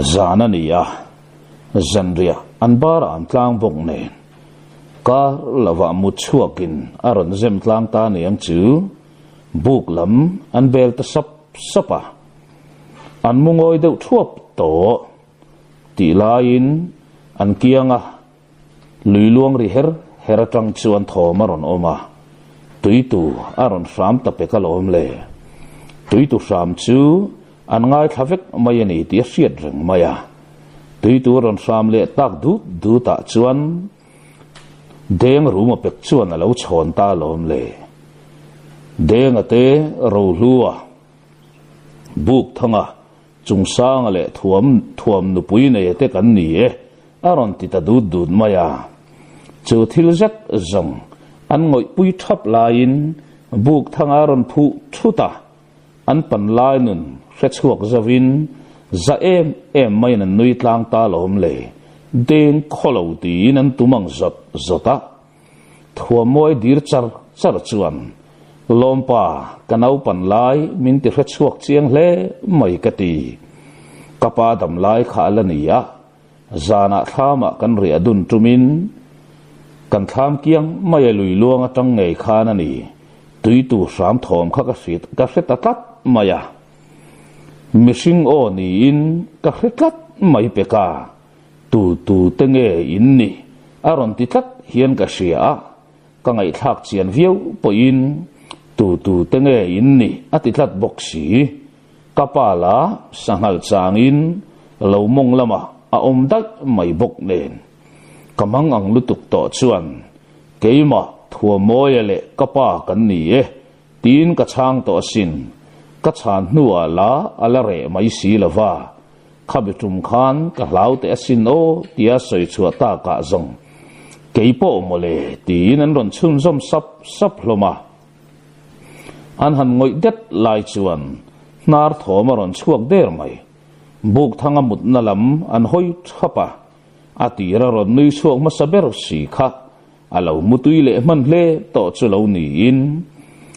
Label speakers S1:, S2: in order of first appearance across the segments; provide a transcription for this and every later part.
S1: zana niya zanria anbar an tlang bok ne ka lawa mu chuakin aron zem tlang ta ne ang chu buk lam an bel ta sapa an mungoi deuh thuap to ti lain an kianga lui luang ri heratang chuan thomaron oma tuitu aron ram ta pekalom le tuitu ram chu an ngai thavek mai ani ti riat reng maya tuitu ron ram le tak du ta chuan deng ruma pek chuan alo chhon ta lom le deng ate ro hlua buk thanga chungsang le thuam nu pui nei te kan ni e aron ti ta du maya chu thil zat zong an ngoi pui thap lain buk thanga ron phu thuta an pan lai nun hre chuak zawin za em mai nan nui tlang ta lom le deng kholo ti nan tumang zota thuam moi dir char chuan lompa kanau pan lai min ti hre chuak chiang hle mai ka ti kapa dam lai kha lania zana thama kan ri adun tumin kan tham kiang mai lui luang atang ngei khan ani tuitu ram thom kha ka hret tat maya mishing o ni in ka hretlat mai peka tu tenge in ni aron ti tlat hian ka sia ka ngai thak chian viau po in tu tenge in ni ati tlat boxi kapala sangal changin lo mong lama a om dak mai bok nen kamang ang lutuk to chuan keima thua moyale kapa kan ni e tin ka chang to sin ka chan nuwa la ala re mai si lawa khabitum khan ka laute asin o tia soi chua ta ka zong keipo mole tin an ron chun som sap hloma an han ngoi det lai chuan nar thomaron chuak der mai buk thanga mut nalam an hoi thapa atira ron nui chuak ma saber si kha alo mutui le man hle to chulo ni in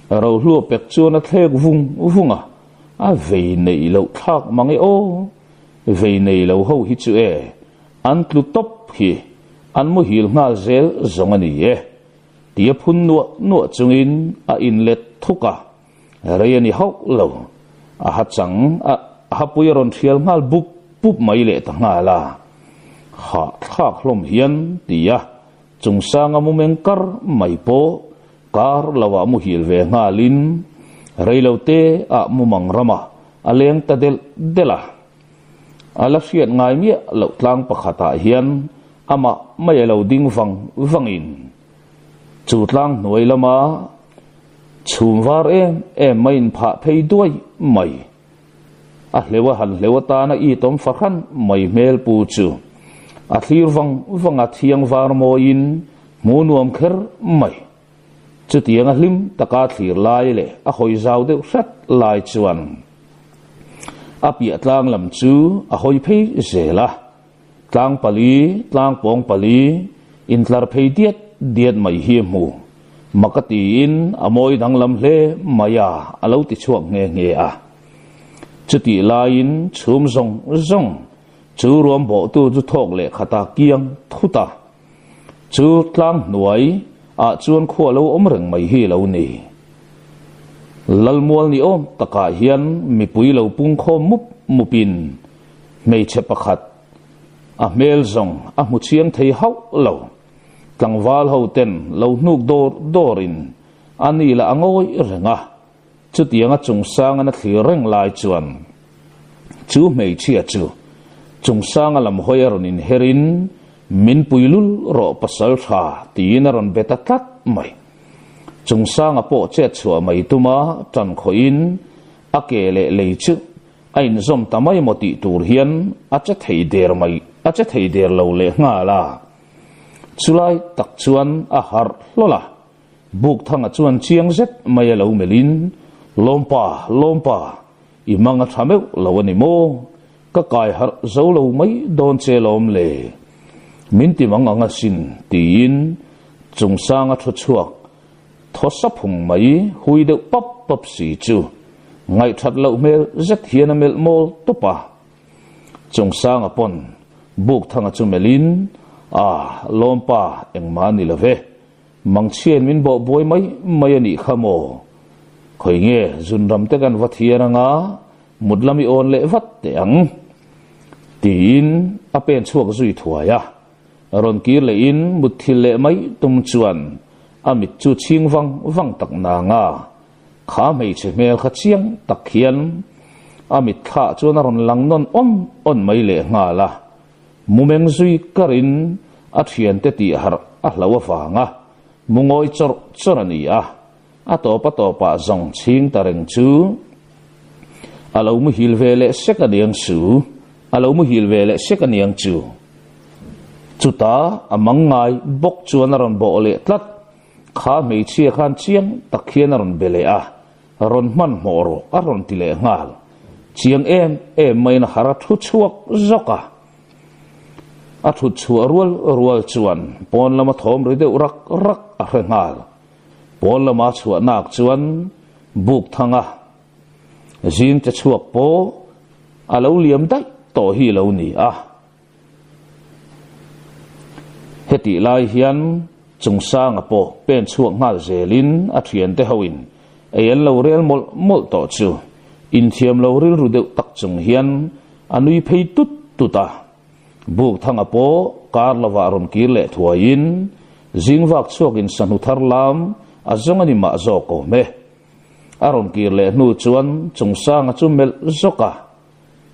S1: ro hlu pek chuan a thlek vunga a vei nei lo thak mangi o vei nei lo ho hi chu e an tlu top hi an mu hil nga zel zong ani e tia phun nu chungin a inlet thuka reyani hok lo a ha chang a hapui ron thial ngal pup mai le ta nga la ha thak hlom hian tia chungsang amumeng kar mai po kar lawa mu hil ve ngalin reilote a mumang rama aleng ta dela ala siat ngai mi lo tlang pakhata hian ama mai lo ding wangin chu tlang noi lama chumwar em main pha phei duai mai a hlewa han hlewa ta na i tom fakhan mai mel pu chu a thlir wanga thiang war mo in munuam kher mai chu tiang a hlim taka thlir lai le a hoi zau de sat lai chuan a pi atlang lam chu a hoi phei zela tlang pali tlang pong pali in tlar phei diet mai hi mu makati in amoi dang lam hle maya alo ti chuak nge a chuti lain chum zong chu ruam bo tu chu thok le khata kiang thuta chu tlang nuai a chuan kho lo om reng mai hi lo ni lalmual ni om taka hian mi pui lo pung kho mupin mei che pakhat a mel zong a mu chiang thei hau lo tlangwal ho ten lo nuk dorin ani la angoi renga chu tianga chungsang ana thlir reng lai chuan chu mei chia chu chungsang alam hoyaron in herin min puilul ro pasal tha tinaron betatat mai chungsang apo che chua mai tuma tan khoin akele leichu ain zom tamai moti tur hian acha thei der lo le nga la chulai tak chuan a har lola buk thanga chuan chiang zet mai lo melin lompa imanga thameu lo ani mo ka kai har zo lo mai don che lom le min ti manga nga sin tin chungsanga thu chuak thosa phung mai hui de pap si chu ngai that lo mel zet hian mel mol topa chung sang apon buk thanga chu melin lompa engma ni love mang chien min bo boy mai ani khamo khoi nge zunram te kan wathiara nga mudlami on le vat te ang tin apen chuak zui thuaya ron kir le in muthil le mai tum chuan amit chu ching wang tak na nga kha mei che mel kha chiang tak khian amit kha chuan ron lang non on mai le nga la mumeng zui karin athian te ti har a hlawa fa nga mungoi chorani atopa zong ching tareng chu alo mu hilvele sekaniang chu chuta amangai bok chuan ron bo le tlat kha mei chia khan chiang takhian ron bele ron man moro aron tile ngal chiang em mai na hara thu chuak zoka thu chu rual chuan pon lama thom ri de rak a ngal pon lama chuwa nak chuan buk thanga zin te chuak po alo liam dai to hi lo ni heti lai hian chung sang apo pen chuak ngal zelin a thian te hoin ayan lo rel mol to chu in thiam lo ril ru deuh tak chung hian anui phei tuta buk thanga po kar lawa ron kir le thuain jingwak chuak in sanu thar lam azong ani ma zo ko me aron kir le nu chuan chung sang chu mel zoka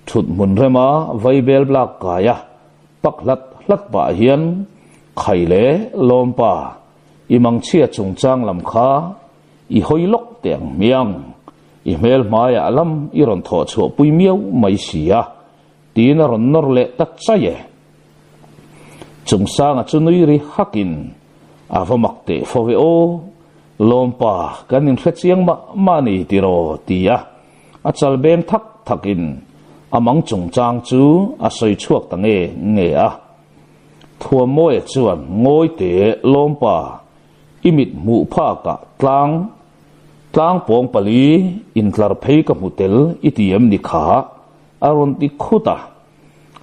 S1: thut mun rema vaibel blak kaya paklat hlat ba hian khaile lompa imang chia chung chang lam kha i hoilok teng miang i mel maya alam i ron tho chu pui miau mai sia tin ron nor le tak chaye chung sang chu nui ri hakin avamakte fowe o lompa kanin khachiang ma ni tiro tia achal ben thakin amang chung chang chu asoi chuak tange nge thua moe chuan ngoi te lompa imit mu pha ka tlang pong pali in tlar phei ka mutel itiam ni kha aron ti khuta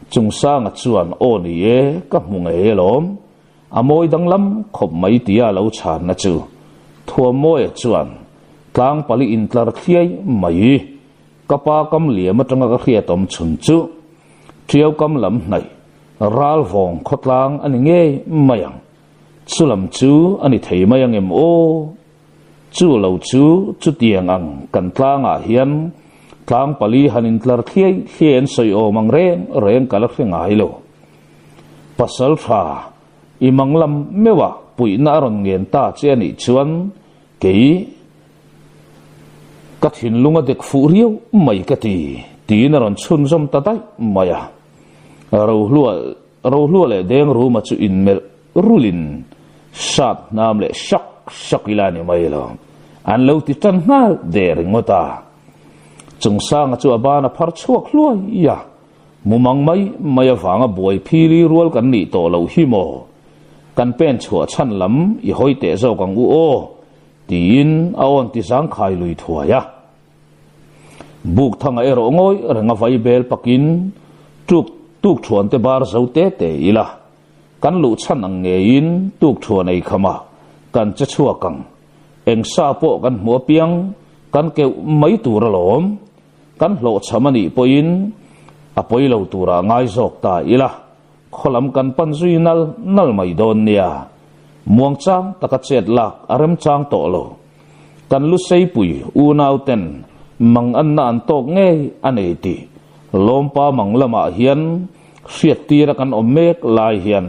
S1: chung sang chuan oni e ka munge lom amoi danglam khop mai tia lo chan na chu thua moe chuan tlang pali in tlar khiai mai kapa kam liam atanga ka khia tom chun chu triau kam lam nai ral vong khotlang ani nge mayang chulam chu ani thei mayang em o chu lo chu tiang ang kan tlanga hian tlang pali hanin tlar khiai hien soi o mang reng kala khenga hilo pasal tha imanglam mewa puina ron ngen ta che ani chuan kei kathin lunga dek fu riu mai kati tin ron chun zom ta dai maya ro hlua le deng ru ma chu in mel rulin sat nam le shak ilani mai lo an lo ti tan ngal de ringota chung sang chu abana phar chuak hluai ya mumang mai maya wanga boi phiri rual kan ni to lo hi mo kan pen chua chan lam i hoite zo kang u o tin aon ti sang khai lui thua ya buk thanga ero ngoi renga vai bel pakin tuk thuan te bar zo te ila kan lu chan ang nge in tuk thuan ei khama kan cha chua kang eng sa po kan mo piang kan ke mai tur lom kan lo chamani poin apoi lo tura ngai zok ta ila kholam kan pan zui nal mai don nia muang chang taka chet lak aram chang to lo kan lu sei pui u nau ten mang an na an tok nge anei ti lompa manglama hian hriat tira kan omek lai hian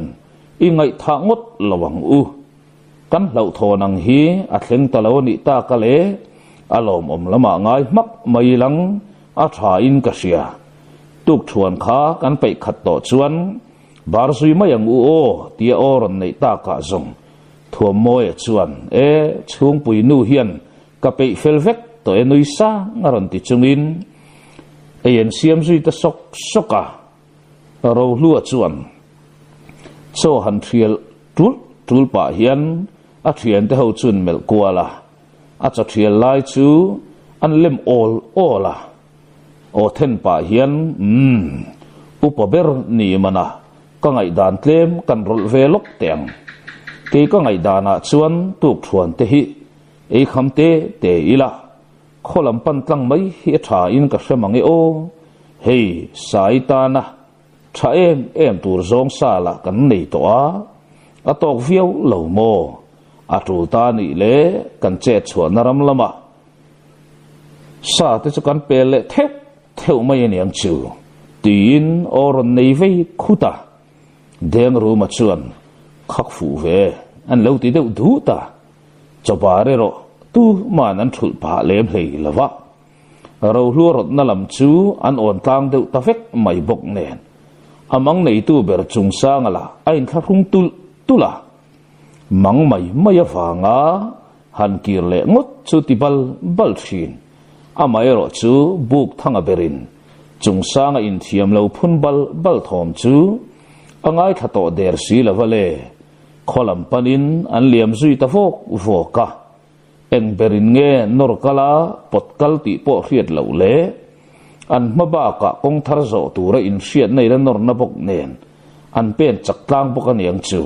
S1: ingai tha ngot lawang u kan hlau thonang hi a thleng talo ni ta ka le alom om lama ngai mak mai lang a tha in ka sia tuk thuan kha kan pei khat to chuan bar zui mayang u o tia oron nei ta ka zong thua moe chuan chung pui nu hian ka pei felvek to enui sa ngaron ti chungin ayen siam zui ta soka ro lua chuan so han thial tul pa hian a thian te ho chun mel kuala a cha thial lai chu an lem ola o then pa hian upaber ni mana ka ngai dan tlem kan rol velok teng ke ka ngai dana chuan tuk thuan te hi ei khamte te ila kholam pan tlang mai hi tha in ka hremangi o hei saitana tha em tur zong sala kan nei to a atok viau lo mo atul ta ni le kan che chuan naram lama sa te chu kan pele theu mai niang chu tin or nei ve khuta deng ru ma chuan khak fu ve an lo ti deuh du ta chopare ro tu man an thul pa lem hlei lawa ro hlu rot na lam chu an on tang deuh ta vek mai bok nen amang nei tu ber chung sang ala ain kha rung tula mang mai mai awanga han kir le ngot chu ti bal thin amai ro chu buk thanga berin chung sang in thiam lo phun bal thom chu angai khato der si lawale kholam panin an liam zui ta voka eng berin nge norkala potkal ti po hriat lo le an maba ka kong thar zo tura in hriat nei ra nor na bok nen an pen chak tlang bok aniang chu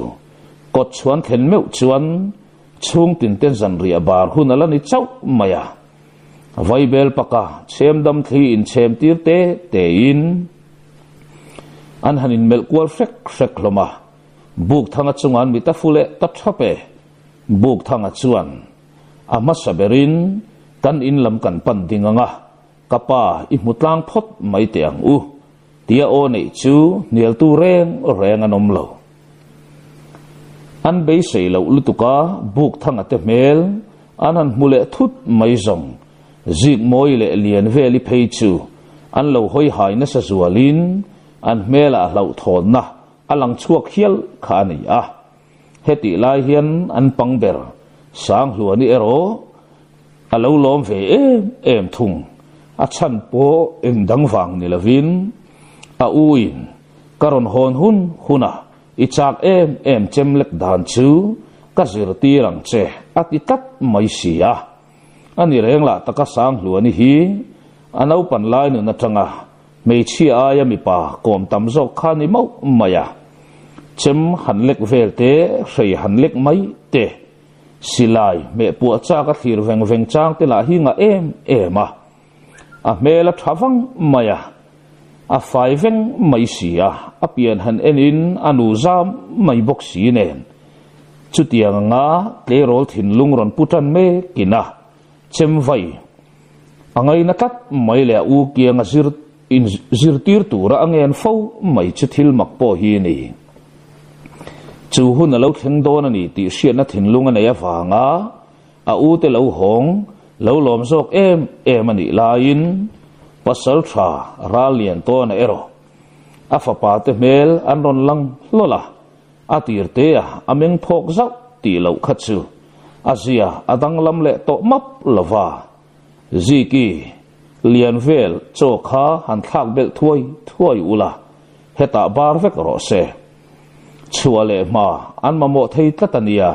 S1: kot chuan khen meu chuan chung tin ten zan ria bar hun ala ni chau maya vai bel paka chem dam thi in chem tir te in an hanin mel kwal frek loma buk thanga chungan mi ta fule ta thape buk thanga chuan ama saberin kan in lam kan pan dinganga kapa i mutlang phot mai te ang u tia o nei chu nial tu reng anom lo an bei sei lo lutuka buk thanga te mel anan mule thut mai zong zik moi le lian veli phei chu an lo hoi hai na sa zualin an mela lo thon na alang chuak hial kha nei a heti lai hian an pangber sang hluani ero alo lom ve em thung a chan po eng dang wang ni lovin a uin karon hon huna ichak em chemlek dan chu ka zir ti rang che ati tat mai sia ani reng la taka sang hluani hi anau pan lai nu na tanga mei chi aya mi pa kom tam zo kha ni mau maya chem han lek velte sei han lek mai te silai me pu cha ka thir veng chang te la hi nga em a mela thavang maya a fai veng mai sia a pian han enin anu zam mai bok si nen chutiang nga tle rol thin lung ron putan me kina chem vai angai na tat mai le u kiang zir tir tura angen fo mai chithil mak po hi ni chu hun lo theng don ani ti hriat na thin lung ania wanga a u te lo hong lo lom zok em ani lain pasal tha ra lian to na ero a fa pa te mel an ron lang lola a tir te a ameng phok zau ti lo khachu azia adang lam le to map lova ziki lian vel cho kha han thak bel thuai ula heta bar vek ro se chuale ma an ma mo thei tlatania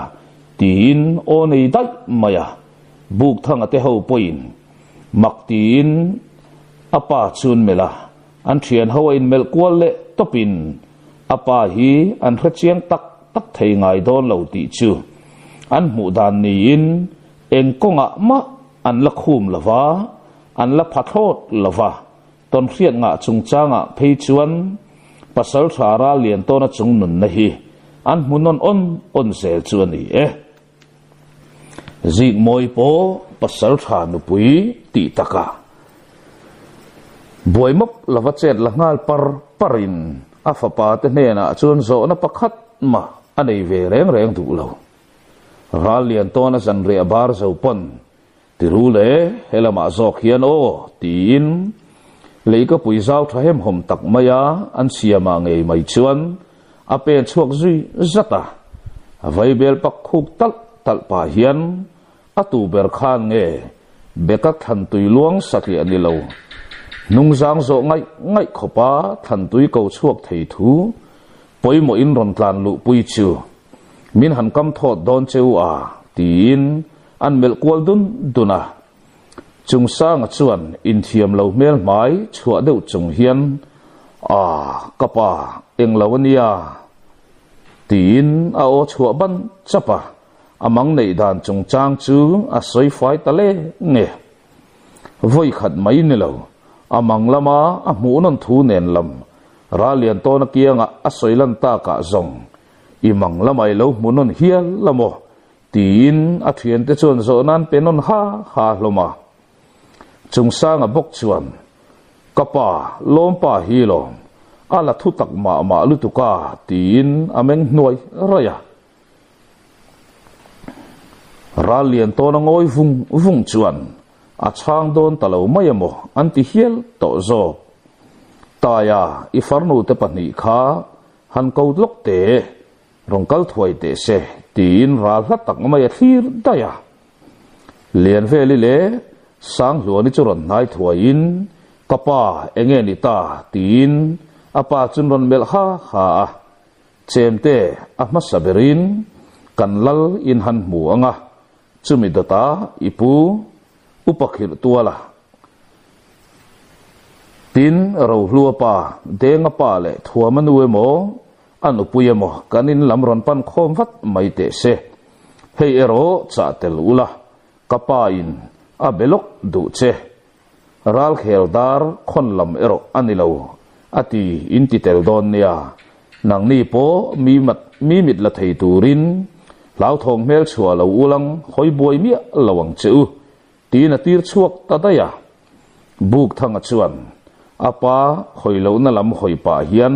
S1: tin o nei dai maya buk thanga te ho poin mak tin apa chun mela an thian ho in mel kwal le topin apa hi an hrachiang tak thei ngai don lo ti chu an mu dan ni in eng konga ma an la khum lova an la phathot lova ton hriat nga chung changa phei chuan pasal thara lian to na chung nun na hi an munon on sel chuan ni zik moi po pasal tha nu pui ti taka boimop lava chet la ngal parin afa pa te ne na chun zo na pakhat ma anei ve reng du lo ral lian to na san re bar zo pon tirule helama zok hian o tin leika pui zau thahem hom tak maya an siama ngei mai chuan ape chuak zui zata vai bel pak khuk tal pa hian atu ber khan nge beka than tui luang sakli ani lo nung jang zo ngai khopa than tui ko chuak thei thu poimo in ron tlan lu pui chu min han kam thot don cheu a tin an mel kwal duna chung sang chuan in thiam lo mel mai chua deuh chung hian kapa englawania tin a o chua ban chapa amang nei dan chung chang chu a soi fai tale nge voi khat mai ni lo amang lama a mu non thu nen lam ra lian to na kianga a soilan ta ka zong imang lamai lo munon hial lamo tin a thian te chon zo nan penon ha loma chung sang a bok chuan kapa lompa hi lo ala thu tak ma lu tu ka tin ameng noi raya ra lian to na ngoi vung chuan a chang don talo mai mo anti hial to zo taya i farnu te pani kha han ko lok te rong kal thuai te se tin ra hlat tak mai thir daya lian ve li le sang lo ni churon nai thuai in kapa enge ni ta tin apa chun ron mel ha chemte ahma saberin kanlal in han mu anga chumi data ipu upakhir tuala tin ro hlua pa denga pa le thua manuwe mo anu puye mo kanin lamron pan khom vat mai te se hei ero cha tel ula kapa in a belok du che ral khel dar khon lam ero anilo ati inti tel don nia nang ni po mi mit la thei turin lau thong mel chua lo ulang hoi boi mi lawang cheu tin a tir chuak ta daya buk thanga chuan apa hoi lo na lam hoi pa hian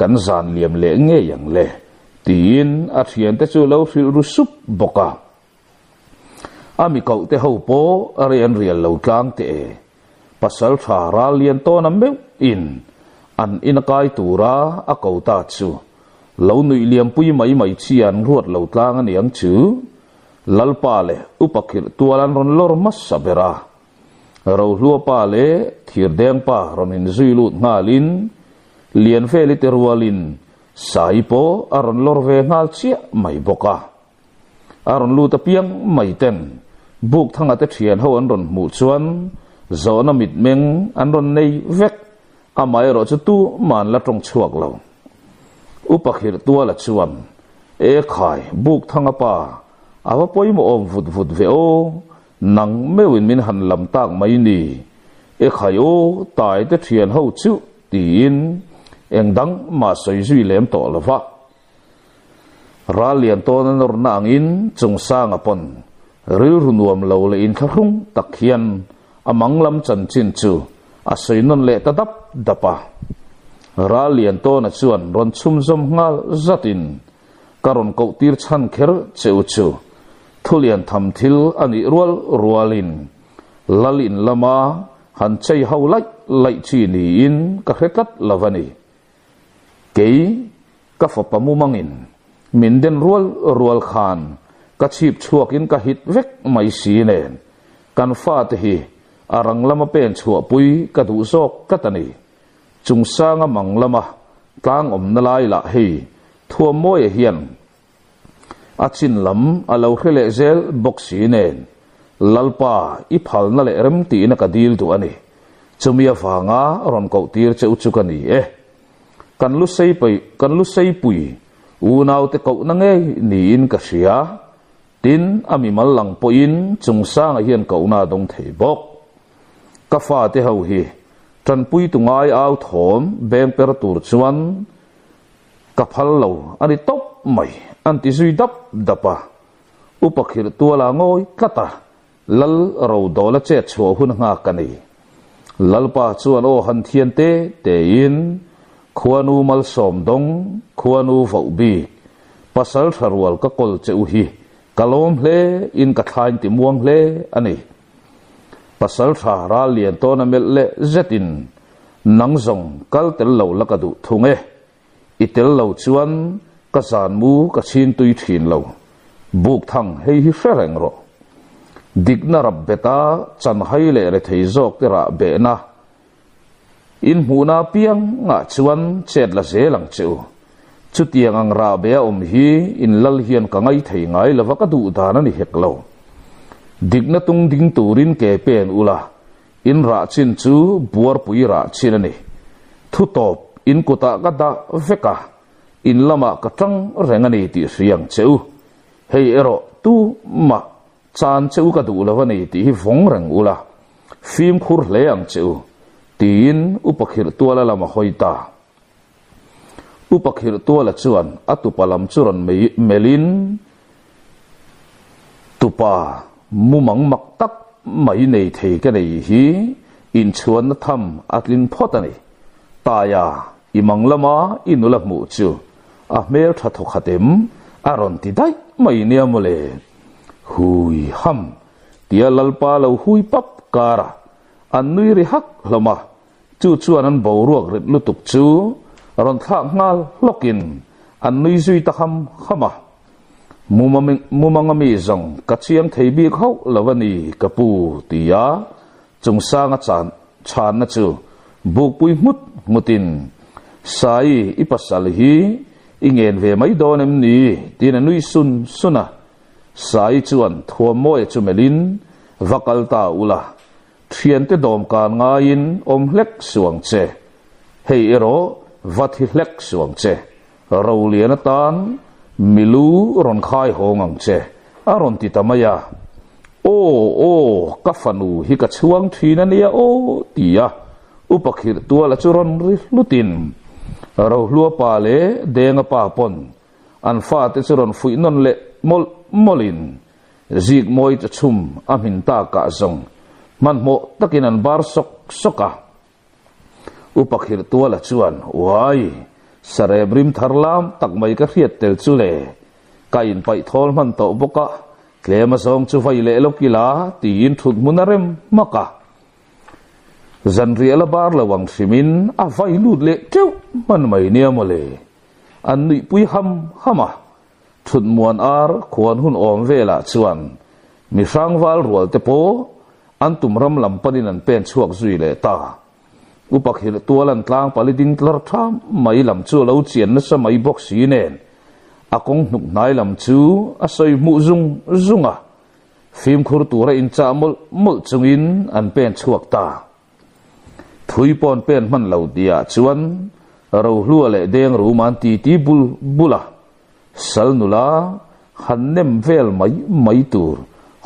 S1: kan zan liam le nge yang le tin a thian te chu lo fil ru sup boka ami kau te ho po arian rial lo tlang te pasal tha ra lian to na me in an inakai tura a kau ta chu lo nui liam pui mai chian ruat lo tlang ani ang chu lalpa le upakhir tualan ron lor mas sabera ro hlua pa le thir deng pa ron in zui lut ngalin lian fe li terwalin saipo aron lor ve ngal chia mai boka aron lu ta piang mai ten buk thanga te thian ho an ron mu chuan zona mit meng an ron nei vek amai ro chu tu man la tong chuak lo upakhir tuala chuan e khai buk thanga pa awa poimo om vut ve o nang mewin min han lam tak mai ni e khai o tai te thian ho chu tin engdang ma soi zui lem to lova ra lian to na nor na angin chung sang apon ril runuam lo le in tharung takhian amang lam chan chin chu a soi non le ta dapa ra lian to na chuan ron chum zom ngal zatin karon ko tir chan kher cheu chu thulian tham thil ani rualin lalin lama han chei ho lai chi ni in ka hretat lavani kei ka fopamu mangin minden rual khan ka chip chuakin ka hit vek mai si nen kan fa te hi arang lama pen chua pui ka du sok ka tani chung sanga manglama tlang om na lai la hi thua moi hian achin lam alo khele zel boxi nen lalpa i phal na le rem ti na ka dil tu ani chumia fanga ron ko tir cheu chukani kan lu sei pui unau te ko na nge ni in ka sia tin ami mal lang po in chung sang a hian ko na dong thei bok ka fa te ho hi tran pui tu ngai au thom beng per tur chuan ka phal lo ani top mai anti zui dapa upakhir tuala ngoi kata lal ro do la che chho hun nga kani lalpa chuan o han thian te in khuanu mal som dong khuanu vau bi pasal tharwal ka kol cheu hi kalom hle in ka thain ti muang hle ani pasal tha ra lian to na mel le zetin nang zong kal tel lo la ka du thunge itel lo chuan ka zan mu ka chin tui thin lo buk thang hei hi fereng ro digna rab beta chan hai le re thei jok te ra be na in huna piang nga chuan chet la zelang cheu chutiang ang ra be om hi in lal hian ka ngai thei ngai lova ka du dana ni hek lo digna tung ding turin ke pen ula in ra chin chu buar pui ra chin ani thu top in kuta ka da veka in lama ka tang rengani ti riang cheu hei ero tu ma chan cheu ka du lawani ti hi vong rang ula phim khur leang cheu tin upakhir tuala lama hoita upakhir tuala chuan atupalam churan melin tupa mumang maktak mai nei thei ka nei hi in chuan na tham atlin photani taya imang lama inula mu chu a mer tha tho khatem aron ti dai mai niamole hui ham tia lalpa lo hui pap kara annui ri hak lama chu chuan an boruak rit lutuk chu ron tha ngal lokin annui zui ta khama mumangami zong kachiang theibi khau lawani kapu tia chungsanga chan na chu bukpui mutin sai ipasal hi ingen ve mai donem ni tin anui suna sai chuan thuamoy chumelin vakalta ula thiante dom kan ngain omhlek suang che hei ero vathi hlek suang che roliana tan milu ron khai hongang che aron ti tamaya o kafanu hi ka chuang thina nia o tia upakhir tuala churon ri lutin ro hlua pa le denga pa pon an fa te churon fui non le molin zik moi cha chum amin ta ka zong man mo takin an bar soka upakhir tuala chuan wai sarebrim tharlam takmai ka riat tel chule kain pai thol man to boka klema song chu vai le lokila tin thut munarem maka zanriala bar lawang simin a vai lut le teu man mai niamole an ni pui hama thut muan ar khuan hun om vela chuan mi sangwal rual te po an tumram lampanin an pen chuak zui le ta upakhir tualan tlang paliding tlar tham mai lam chu lo chian na sa mai box hi nen akong nuk nai lam chu asoi mu zunga phim khur tura in cha mol chungin an pen chuak ta thui pon pen man lo dia chuan ro hlua le deng ru man ti bula sal nula hannem vel mai tur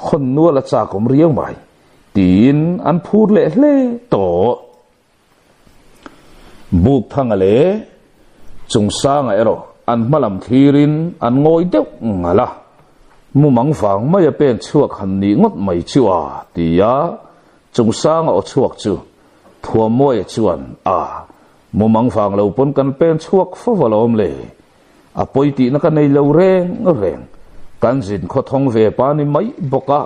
S1: khon nuala cha kom riang mai tin an phur le to buk thangale chungsanga ero an malam thirin an ngoi deuh ngala mumang fang mai pen chuak han ni ngot mai chuwa tia chungsanga o chuak chu thuamoy chuan mumang fang lo pon kan pen chuak favalom le apoi ti na kan nei lo reng kan jin kho thong ve pa ni mai boka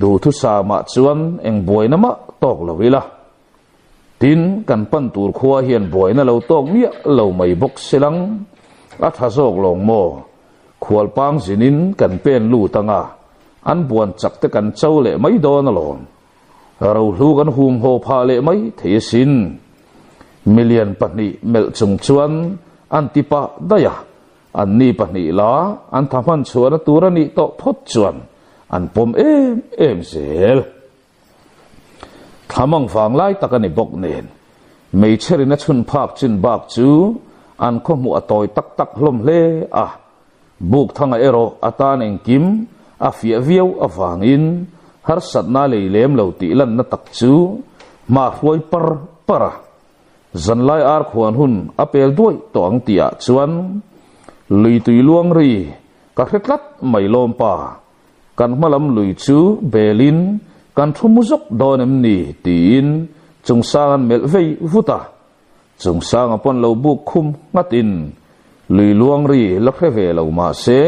S1: du thu sa ma chuan eng boi na ma tok lovila tin kan pan tur khuwa hian boi na lo tok nia lo mai bok selang a thazok long mo khual pang jinin kan pen lu tanga an buan chak te kan chau le mai don alon ro hlu kan hum ho pha le mai thesin million pani mel chung chuan an tipa daya an ni pani la an thaman chuan turani to phot chuan an pom em zel thamang fang lai takani bok nen mei cherina chun phak chin bak chu an kho mu atoi tak hlom le buk thanga ero atan engkim a fia viau awangin har satna leilem lo ti lan na tak chu ma hruai para zanlai ar khuan hun apel doi to ang tia chuan lui tui luang ri ka hretlat mai lom pa kan malam lui chu belin kan thumuzok donem ni tin chungsangan melvei vuta chungsang apon lo buk khum ngatin lui luang ri lakhve lo ma se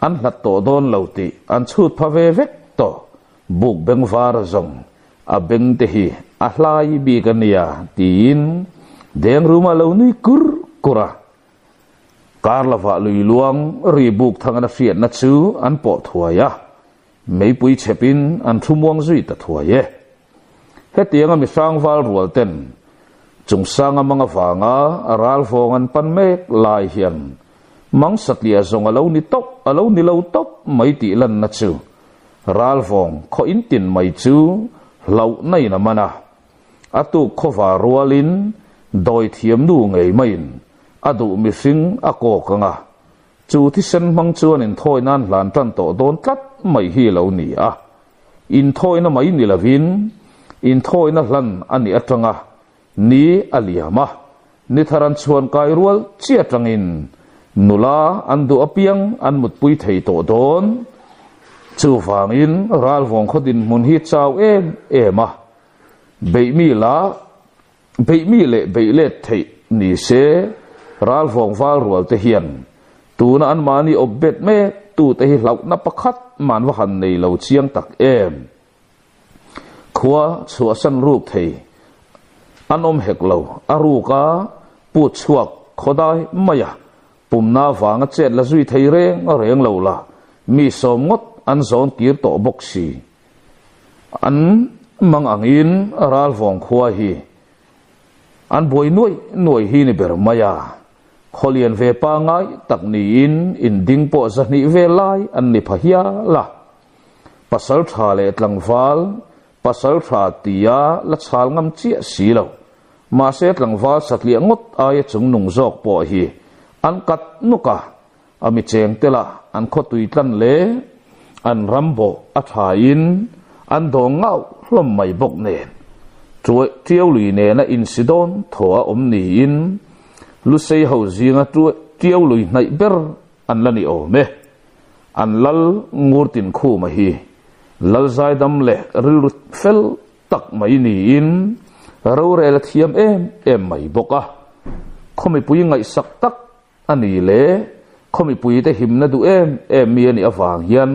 S1: an hlat to don lo ti an chut phave vek to buk beng var zong a beng te hi a hlai bi kania tin deng ruma lo ni kura karlava lui luang ri buk thangana fiat na chu an po thuaya mei pui chepin an thumuang zui ta thuaye hetianga mi sangwal rual ten chungsanga mga fanga aral fongan panmek lai hian mang satlia zong alo ni lo top mai ti lan na chu ral fong kho in tin mai chu lau nei na mana atu khova rualin doi thiam nu ngei main adu mi sing ako kanga chu thi sen mang chuan in thoi nan hlan tan to don tlat mai hi lo ni a in thoi na mai ni lavin in thoi na hlan ani atanga ni aliama ni tharan chuan kai rual chia tangin nula andu apiang an mut pui thei to don chu wangin ral vong khodin mun hi chau ema beimi le beile thei ni se ral vong wal rual te hian tuna an mani obet me tu te hi lau na pakhat man wa han nei lo chiang tak em khua chua san rup thei an om hek lo aru ka pu chuak khodai maya pumna wanga chet la zui thei reng lo la mi som ngot an zon kir to boxi an mang angin ral vong khua hi an boi nuai hi ni ber maya kholian ve pa ngai tak ni in ding po za ni ve lai an ni phahia la pasal tha le tlangwal pasal tha tia la chal ngam chi si lo ma se tlangwal satli ngot ai chung nung jok po hi an kat nuka ami cheng tela an khotui tlan le an rambo atha in an do ngau hlom mai bok ne chuai tiau lui ne na incidon thoa om ni in lu sei ho zinga tu tiau lui nai ber an lani o me an lal ngurtin khu ma hi lal zai dam le ril fel tak mai ni in ro re la thiam em mai boka khomi pui ngai sak tak ani le khomi pui te him na du em mi ani awang hian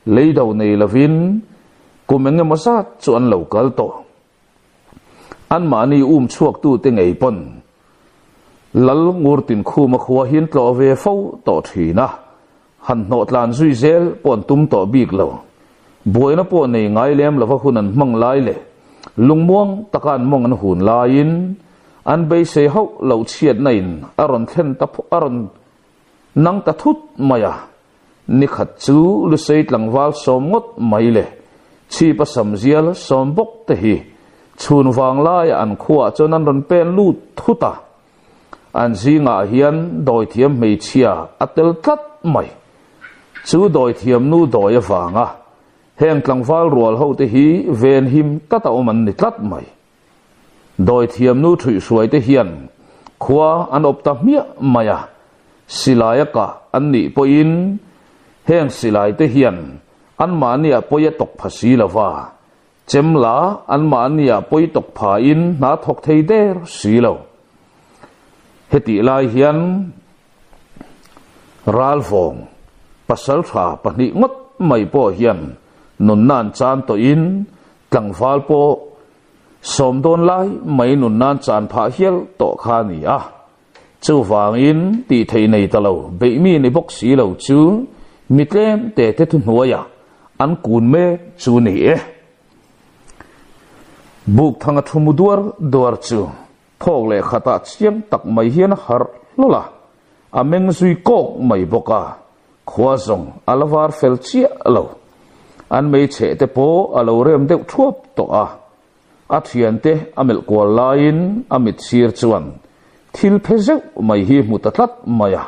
S1: leidau nei lavin kumenge masa chu an local to an mani chuak tu te ngei pon lal ngurtin khu ma khuwa hin tlo ve fo to thina han no tlan zui zel pon tum to bik lo boina po nei ngai lem lova hunan mang lai le lungmuang takan mong an hun lain an be se ho lo chiat nain aron khen ta aron nang ta thut maya ni khat chu lu sei tlangwal somngot mai le chi pa samzial sombok te hi chun wang lai an khuwa chonan ron pen lut thuta an zinga hian doi thiam mei chia atel tlat mai chu doi thiam nu doi awanga heng tlangwal rual ho te hi ven him tata oman ni tlat mai doi thiam nu thui suai te hian khua an opta mia maya silaya ka an ni po in heng silai te hian an mania poya tok phasi lawa chemla an mania poi tok pha in na thok thei der silo heti lai hian ral vong pasal tha pani ngot mai po hian nun nan chan to in tlangwal po som don lai mai nun nan chan pha hial to kha ni a chu wang in ti thei nei talo be mi ni bok si lo chu mitlem te thu nuaya an kun me chu ni e buk thanga thumudur dor chu thok le khata chiam tak mai hian har lola ameng zui kok mai boka khwa zong alwar fel chia lo an mei che te po alo rem deuh thuap to a athian te amel ko lain amit sir chuan thil phezeu mai hi mutatlat maya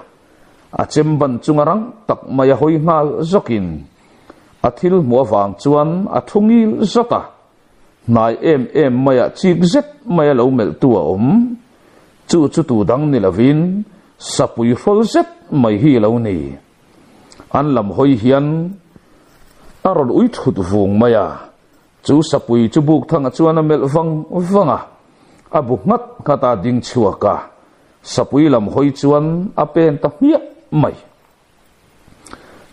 S1: achem ban chungarang tak maya hoi ngal zokin athil muawang chuan athungil zota nai em maya chik zet maya lo mel tua chu tu dang ni lavin sapui fol zet mai hi lo ni an lam hoi hian aron ui thut vung maya chu sapui chu buk thanga chuan mel wanga abu ngat kata ding chuaka sapui lam hoi chuan apen ta hia mai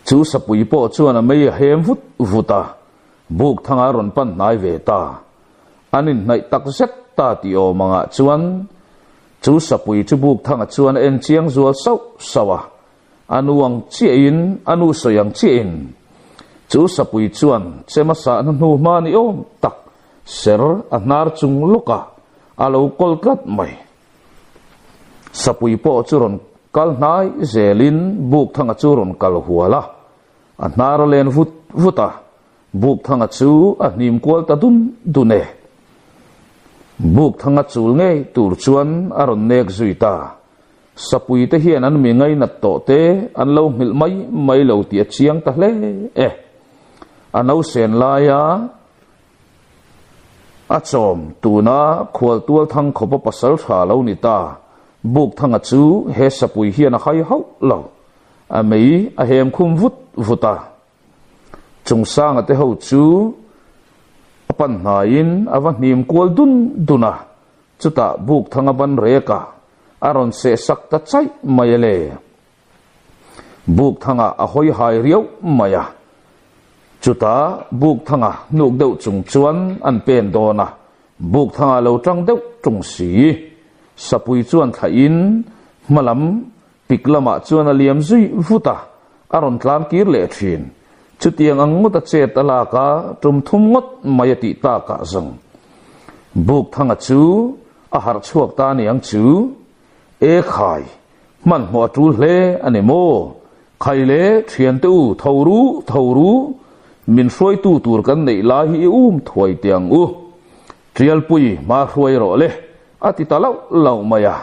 S1: chu sapui po chuan mai hem vuta buk thanga ron pan nai ve ta anin nai tak zet ta ti o manga chuan chu sapui chu buk thanga chuan en chiang zual sawa anuang chiein anu soyang chiein chu sapui chuan chema sa nu mani om tak ser anar chung luka alo kolkat mai sapui po churon kal nai zelin buk thanga churon kal huala anar len vuta buk thanga chu a nim kwal ta dune buk thanga chul nge tur chuan aron nek zuita sapui te hian an mi ngai nat to te an lo mil mai lo ti chiang ta hle anau sen laya achom tuna khwal tual thang khopa pasal tha lo ni ta buk thanga chu he sapui hian a khai ho lo a mei a hem khum vuta chung sang ate ho chu apan nain awa nim kwal duna chuta buk thanga ban reka aron se sak ta chai mayale buk thanga a hoi hai riau maya chuta buk thanga nuk deuh chung chuan an pen dona buk thanga lo tang deuh chung si sapui chuan thain malam piklama chuan a liam zui vuta aron tlan kir le thin chutiang anguta chet alaka tum thum ngot mayati ta ka zang buk thanga chu a har chuak ta ni ang chu e khai man mo tu hle anemo khai le thian tu thoru min soi tu tur kan nei la hi thoi tiang u trial pui ma hruai ro le ati talau lau maya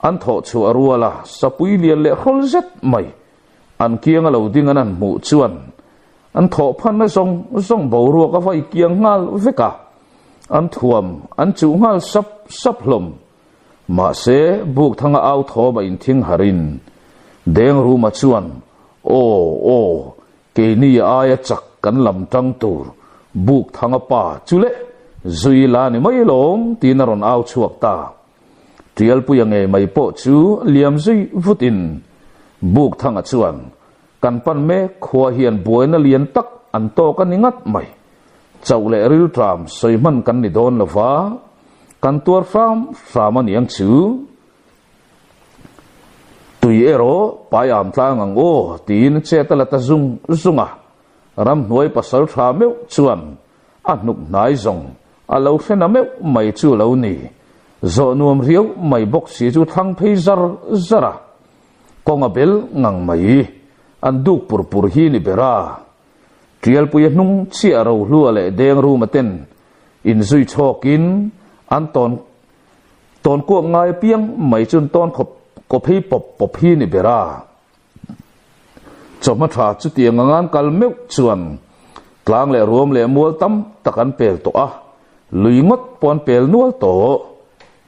S1: an tho chu aruala sapui lian le khol zet mai an kiang lo ding an mu chuan an tho phan na song bo ro ka vai kiang ngal veka an thuam an chu ngal sap hlom ma se buk thanga au tho ba in thing harin deng ru ma chuan o ke ni aya chak kan lam tang tur buk thanga pa chule zui la ni mai long tinaron au chuak ta trial pu yang e mai po chu liam zui vutin buk thanga chuan kan pan me khwa hian boina lian tak an to kan ingat mai chaule ril tram soiman kan ni don lova kan tur from an yang chu tui ero payam tlang ang o tin chetala ta zunga ram noi pasal tha meu chuan anuk nai zong alo fena meu mai chu lo ni zo nuam riau mai bok si chu thang phei zara konga bel ngang mai an duk pur hi ni bera trial pu nung chi aro lu ale deng ru maten in zui chokin an ton ko ngai piang mai chun ton ko phei pop hi ni bera choma tha chu tiang ngan kal meu chuan tlang le rom le mual tam takan pel to a luingot pon pel nual to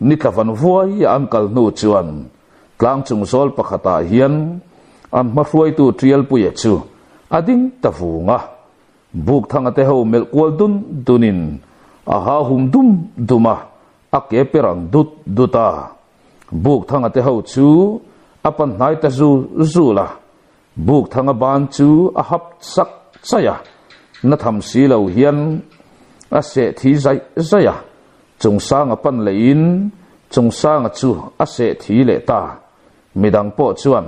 S1: ni tlavan voi ya an kal nu chuan tlang chung sol pakhata hian an ma hruai tu trial pu ye chu ading tavunga buk thanga te ho mel kwal dunin a ha hum duma ake perang duta buk thanga te ho chu apan nai ta zu la buk thanga ban chu a hap sak chaya na tham si lo hian a se thi zaya chung sang apan le in chung sang chu a se thi le ta midang po chuan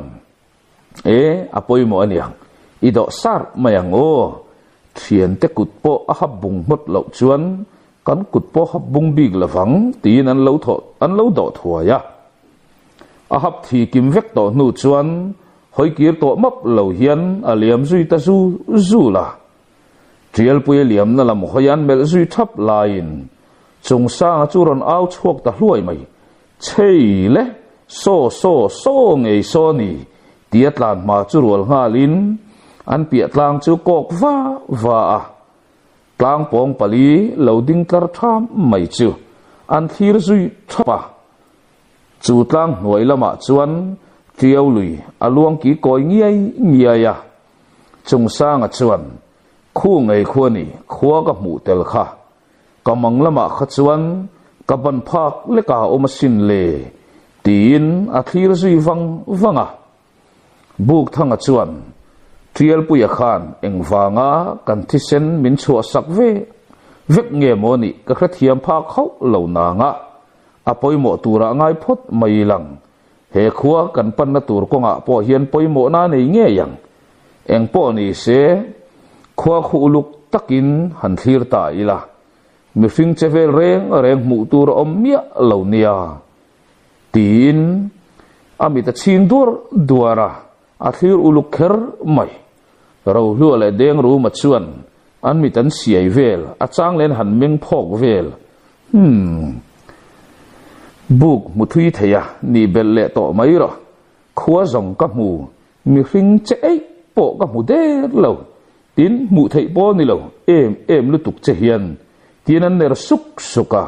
S1: apoi mo aniang ido sar mayang o thian te kut po a hap bung mot lo chuan kan kut po hap bung big lawang tin an lo do thuaya a hap thi kim vek to nu chuan hoi kir to map lo hian aliam zui ta zu la trial pu liam na lam hoyan mel zui thap lain chung sa chu ron au chuak ta hluai mai chei le so ngei so ni tiatlan ma chu rol ngalin an pia tlang chu kok va tlang pong pali loading tar tham mai chu an thir zui thapa chu tlang noi lama chuan trial lui aluang ki koi ngiaya chung sang a chuan khu ngei khuani khua ka mu tel kha kamang lama kha chuan ka ban phak le ka omasin le tin a thir zui vanga buk thanga chuan trial pu ya khan engwanga kan thisen min chu sak vek nge moni ka khathiam phak khau lo na nga apoi mo tura ngai phot mai lang he khuwa kan pan na tur ko nga po hian poi mo na nei nge yang eng po ni se khuwa khu luk takin han thlir ta ila mi fing chevel reng mu tur om mia lo nia tin ami ta chin duara a thlir uluk kher mai ro lu le deng ru ma chuan an mi tan siai vel a chang len han meng phok vel buk mu thui theya ni bel le to mai ro khua zong ka mu mi hring che ei po ka mu de lo tin mu thei po ni lo em lu tuk che hian tin an ner suk suka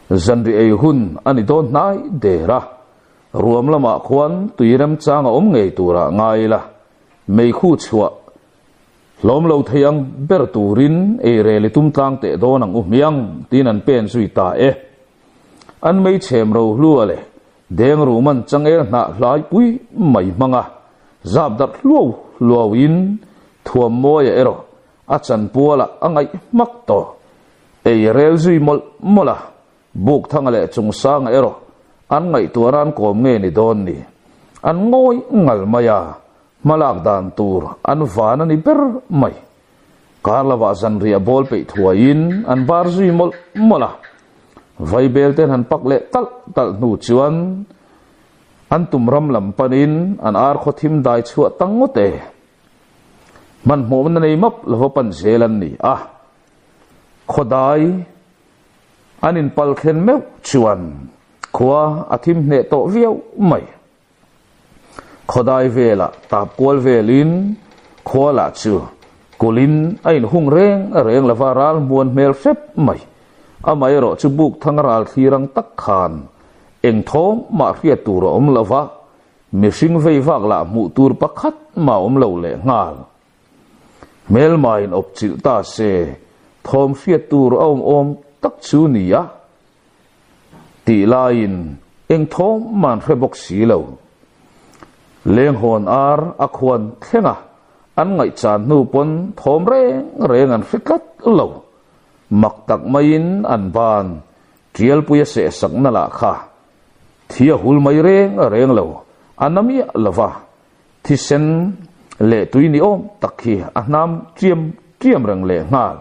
S1: zanri ei hun ani don nai de ra ruam lama khwan tuiram changa om ngei tura ngai la mei khu chua lom lo theyang ber turin e rele tum tlang te don ang umiang tin an pen sui ta e an mei chem ro luale deng ru man chang e na lai pui mai manga zap dat luo in thuam moya ero a chan puala angai mak to e rel zui mola buk thangale chung sang ero an ngai tuaran kom nge ni don ni an ngoi ngal maya malak dan tur an van ani ber mai karlawa zanria bol pe thuain an bar zui mola vai bel ten han pakle tal nu chuan an tumram lam panin an ar khothim dai chua tangote man mo nei map lo pan zelan ni khodai anin pal khen meu chuan khwa athim ne to viau mai khodai vela tap kol velin khola chu kulin ain hung reng lavaral muan mel sep mai amai ro chu buk thangaral thirang tak khan eng thom ma khia tur om lova mishing vei vak la mu tur pakhat ma om lo le ngal mel main op chil ta se thom khia tur om tak chu nia ti lain eng thom man khrebok si lo leng hon ar akhwan thenga an ngai chan nu pon thom reng an fikat lo mak tak main an ban trial puya se sak na la kha thia hul mai reng lo anami lova thisen le tuini om takhi anam triam rang le ngal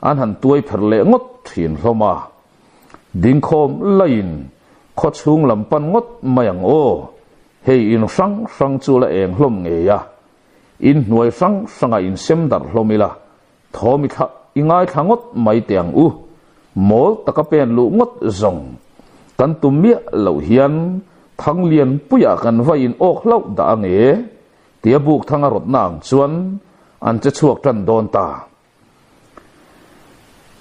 S1: an han tuai pher le ngot thin hloma ding khom lain kho chung lam pan ngot mayang o hei in sang chu la eng hlom nge ya in nuai sanga in sem dar hlomila thomi kha ingai thangot mai tiang u mol takapen lu ngot zong kan tumia lo hian thang lian puya kan vai in ok lau da nge tia buk thanga rot nang chuan an che chuak tan don ta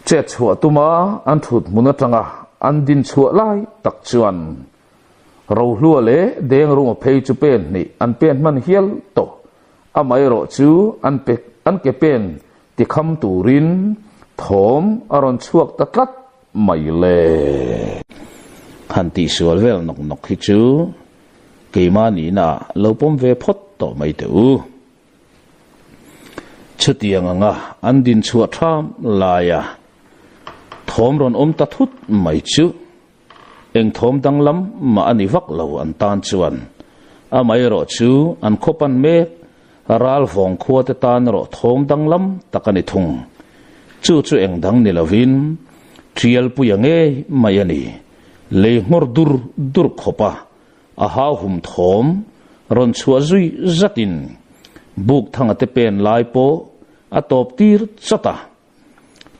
S1: che chua tuma an thut muna tanga an din chua lai tak chuan ro hlua le deng ru phei chu pen ni an pen man hial to amai ro chu an ke pen ti kham turin thom aron chuak tatlat mai le han ti sual vel nok hi chu keima ni na lopom ve phot to mai tu chutiang anga an din chua tham laya thom ron ta thut mai chu eng thom dang lam ma ani vak lo an tan chuan amai ro chu an khopan me ral vong khua te tan ro thom dang lam takani thung chu eng dang ni lovin trial puyange mai ani le ngor dur khopa a ha hum thom ron chua zui zatin buk thanga te pen lai po a top tir chata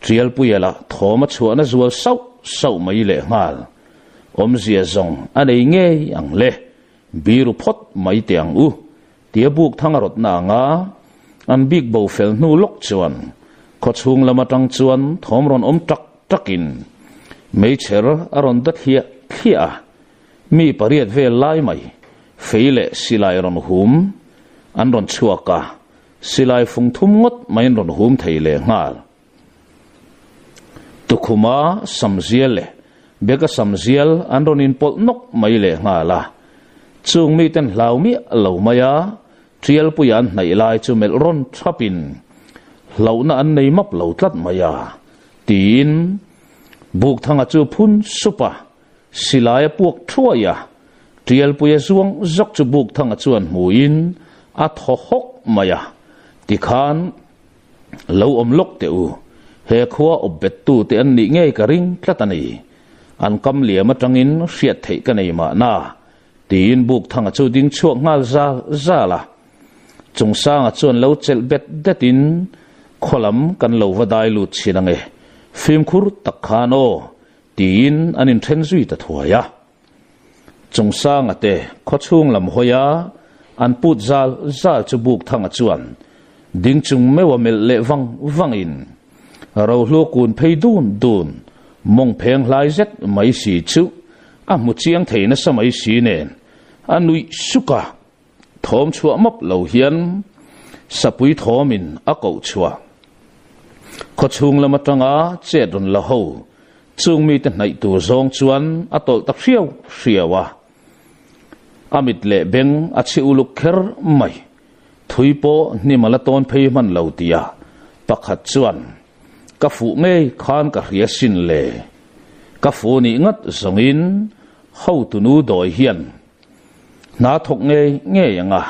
S1: trial puyala thoma chua na zual sau mai le ngal om zia zong anei nge ang le biru phot mai tiang u tia buk thanga rot na nga an big bo fel nu lok chuan kho chung lama tang chuan thom ron takin mei cher aron dat khia mi pariat ve lai mai feile silai ron hum an ron chuaka silai phung thum ngot mai ron hum theile ngal tukhuma samziale beka samzial an ron in pol nok mai le ngala chung mi ten hlaumi lo maya trial puyan nai lai chu mel ron thapin launa an nei map lo tlat maya tin buk thanga chu phun supa silai puak thuaya trial puya zuang zok chu buk thanga chuan muin a thohok maya tikhan lo om lok te u he khua obet tu te an ni nge ka ring tlatani an kam liam atangin hriat thei ka nei ma na tin buk thanga chu ding chuak ngal za la chung sanga chuan lo chel bet datin kholam kan lo vadai lu chinange film khur takhano tin anin then zui ta thuaya chung sang ate khochung lam hoya an put zal chu buk thanga chuan ding chung mewa mel le wang in ro hlo kun phei dun mong pheng lai zet mai si chu a mu chiang theina samai si nen anui suka thom chua map lo hian sapui thomin a ko chua khochung lama tanga che don la ho chung mi te nai tu zong chuan atol ta hriawa amit le beng a chi uluk kher mai thuipo ni malaton phei man lo tia pakhat chuan ka fu nge khan ka ria sin le ka fu ni ngat zongin ho tu nu doi hian na thok nge yanga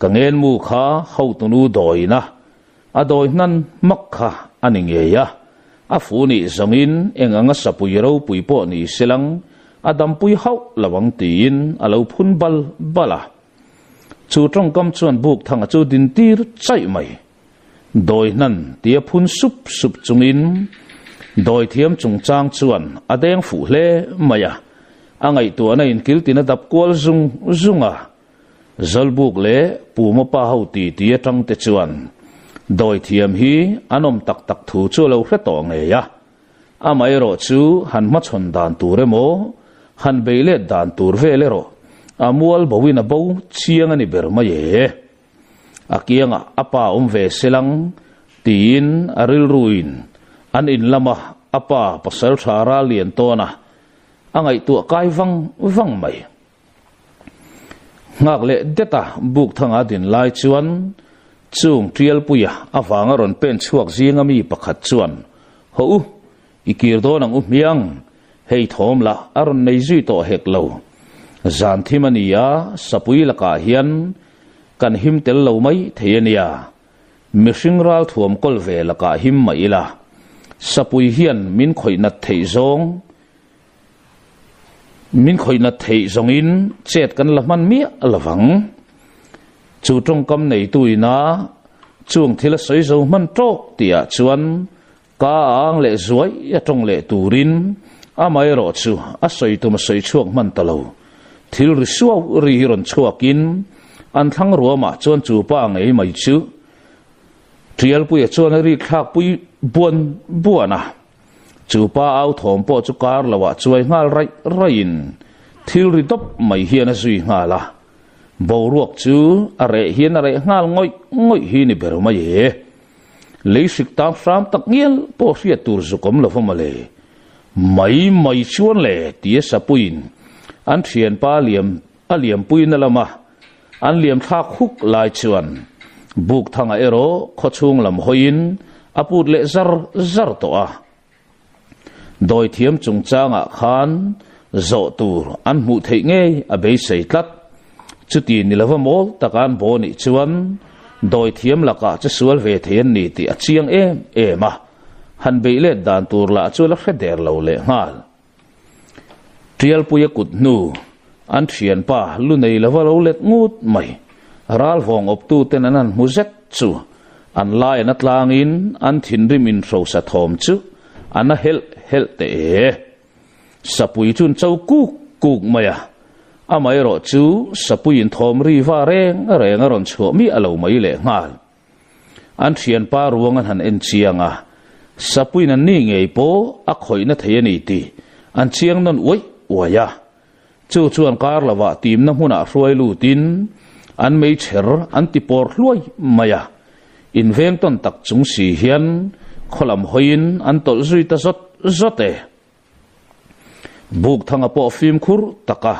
S1: ka ngel mu kha ho tu nu doi na a doi nan mak kha ani nge ya a fu ni zongin enganga sapui ro pui po ni silang adam pui hau lawang tin alo phun bala chu trong kam chuan buk thanga chu din tir chai mai doi nan tia phun sup chungin doi thiam chung chang chuan adeng fu hle maya angai tu ana in kil tin adap kol zunga zalbuk le puma pa hau ti tia tang te chuan doi thiam hi anom tak thu chu lo hre to nge ya amai ro chu han ma chon dan tu re mo han beile dan tur vele ro amual bowina bow chiang ani berma ye akianga apa ve selang tin aril ruin an in lama apa pasal thara lian tona angai tu kai wang mai ngak le deta buk thanga din lai chuan chung trial puya awanga ron pen chuak zinga mi pakhat chuan ho ikir do nang miang hei thom la aron nei zui to hek lo zan thimania sapui laka hian kan him tel lo mai theiania mihring ral thuam kol ve laka him mai la sapui hian min khoina thei zong in chet kan laman mi alawang chu trong kam nei tuina chung thila soi zo man to tia chuan ka ang le zuai ya tong le turin amai ro chu a soi tu ma soi chuak man talo thil ri suaw ri ron chuakin an thang ruama chuan chu pa ngei mai chu trial pu ya chuan ri khak pui buana chu pa au thom po chu kar lawa chuai ngal rain thil ri top mai hian a zui ngala bo ruak chu are hian are ngal ngoi hi ni berma ye leisik tam sam tak ngel po sia tur zukom lo famale mai chuan le tia sapuin an thian pa liam puin lama an liam thak huk lai chuan buk thanga ero khochung lam hoin aput le zar to a doi thiam chung changa khan zo tur an mu thei nge a be sei tlat chuti ni lova mol takan boni chuan doi thiam laka cha sual ve thean ni ti a chiang ema han be le dan tur la chu la kheder lo le ngal trial puya kut nu an thian pa lu nei lova lo let ngut mai ral vong op tu ten anan muzet chu an lai na tlangin an thin rim in ro sa thom chu ana hel te sapui chun chau kuk maya amai ro chu sapui in thom ri va reng ron chu mi alo mai le ngal an thian pa ruang an han en chianga sapui na ni ngei po a khoi na thei ani ti an chiang non waya chu chuan kar lawa tim na huna hruai lu tin an mei cher an ti por hluai maya in veng ton tak chung si hian kholam hoin an tol zui ta zote buk thanga po film khur taka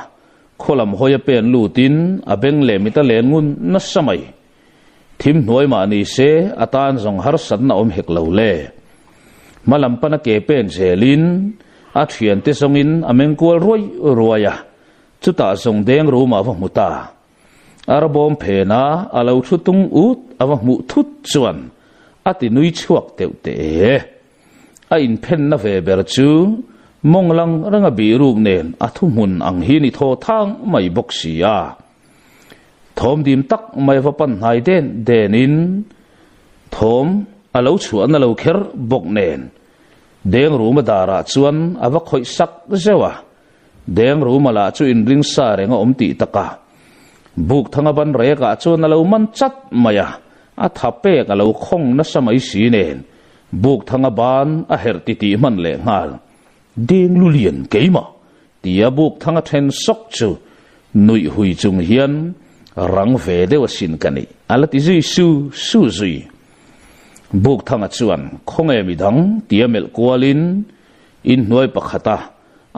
S1: kholam hoya pen lu tin abeng le mita len ngun na samai thim noi ma ni se atan zong har san na om hek lo le malam pana ke pen zelin a thian te songin ameng kol ruaya chuta zong deng ru ma va muta arbom phena alo thutung ut awa mu thut chuan ati nui chuak te a in phen na ve ber chu monglang ranga bi ruk nen athu mun ang hi ni tho thang mai boxia thom dim tak mai va pan hai denin thom alo chuan alo kher bok nen deng ruma dara chuan ava khoi sak zewa deng ruma la chu in ring sa renga omti taka buk thanga ban reka chuan alo man chat maya a thape ka lo khong na samai si nen buk thanga ban a herti ti man le ngal ding lulian keima tia buk thanga then sok chu nui hui chung hian rang ve dewa sin kani alati zui su zui buk thanga chuan khonge mi dang tia mel kwalin in noi pakhata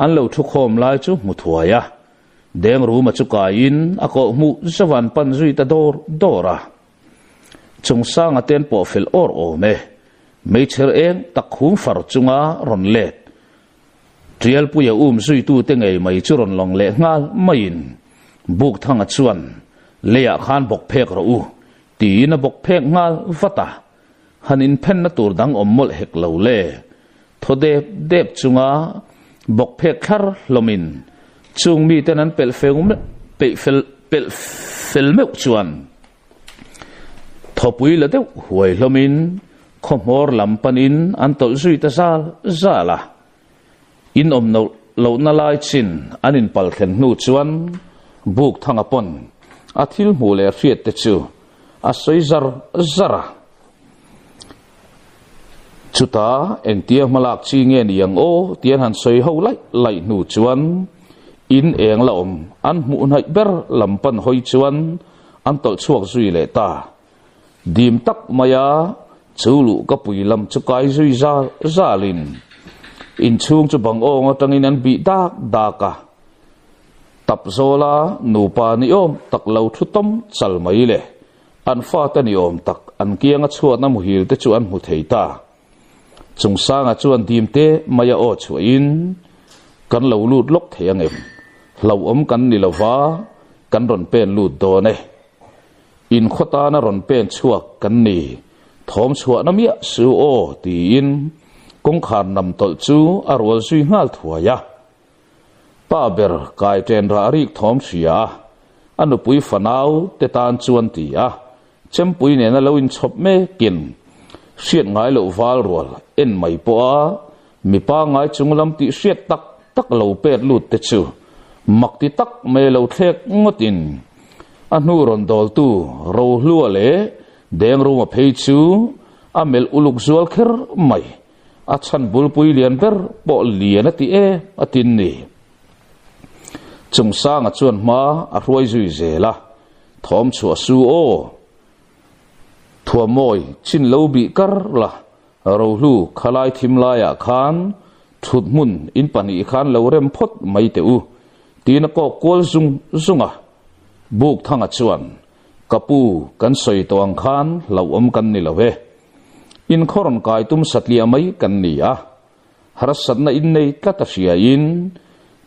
S1: an lo thu khom lai chu muthuaya deng ruma chu kain ako mu zawan pan zui ta dora chung sang aten po fel o me mei cher eng tak khum far chunga ron let trial puya zui tu te ngei mai chu ron long le ngal main buk thanga chuan leya khan bok phek ro u ti na bok phek ngal vata hanin phen na tur dang ommol hek lo le thode dep chunga bok phek khar lomin chung mi tenan pel fel me chuan thopui la deuh huai lomin khomor lampanin an tol zui ta zala in om no lo na lai chin anin pal khen nu chuan buk thanga pon athil mu le riat te chu a soi zara chuta engtia malak chi nge ni yang o tian han soi ho lai nu chuan in eng la om an mu nai ber lampan hoi chuan an tol chuak zui le ta dim tak maya chulu ka puilam chu kai zui zalin in chung chu bang ong atangin an bi daka tap zola nu pa ni om tak lo thu tom chal mai le an fa ta ni om tak an kianga chuat na mu hil te chu an mu theita chung sanga chuan dim te maya o chuin kan lo lut lok theyang em lo om kan ni lova kan ron pen lut do ne in khota na ron pen chuak kan ni thom chuak na mia su o ti in kong khan nam tol chu arwal sui ngal thuaya pa ber kai ten ra rik thom sia anu pui fanau te tan chuan ti a chem pui ne na lo in chop me kin siat ngai lo wal rol en mai po a mi pa ngai chunglam ti siat tak lo pet lut te chu mak ti tak me lo thlek ngotin anu ron dol tu ro hlua le deng ru ma phei chu amel uluk zual kher mai a chan bul pui lian ber po lian ati e atin ni chung sang a chuan ma a ruai zui zela thom chu su o thua moi chin lo bi kar la ro hlu khalai thim la ya khan thut mun in pani khan lo rem phot mai te u tin ko kol zunga buk thanga chuan kapu kan soi tawang khan lo om kan ni lo ve in khoron kai tum satli amai kan ni a harasat na in nei tlata sia in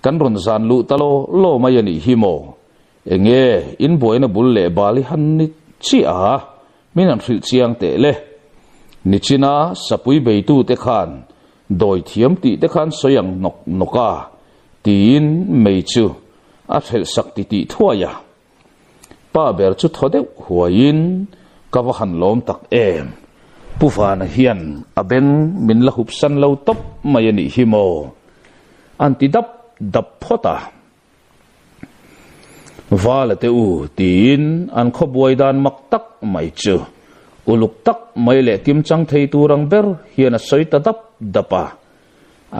S1: kan ron zan lu talo lo mai ani himo enge in boina bul le bali han ni chi a minan thil chiang te le nichina sapui beitu te khan doi thiam ti te khan soyang noka tin mei chu a thel sak ti thuaya pa ber chu thode huain kawahan lom tak em pufana hian aben min la hup san lo top mai ani himo anti dap phota wala te u tin an khoboi dan mak tak mai chu uluk tak mai le kim chang thei turang ber hian a soita dapa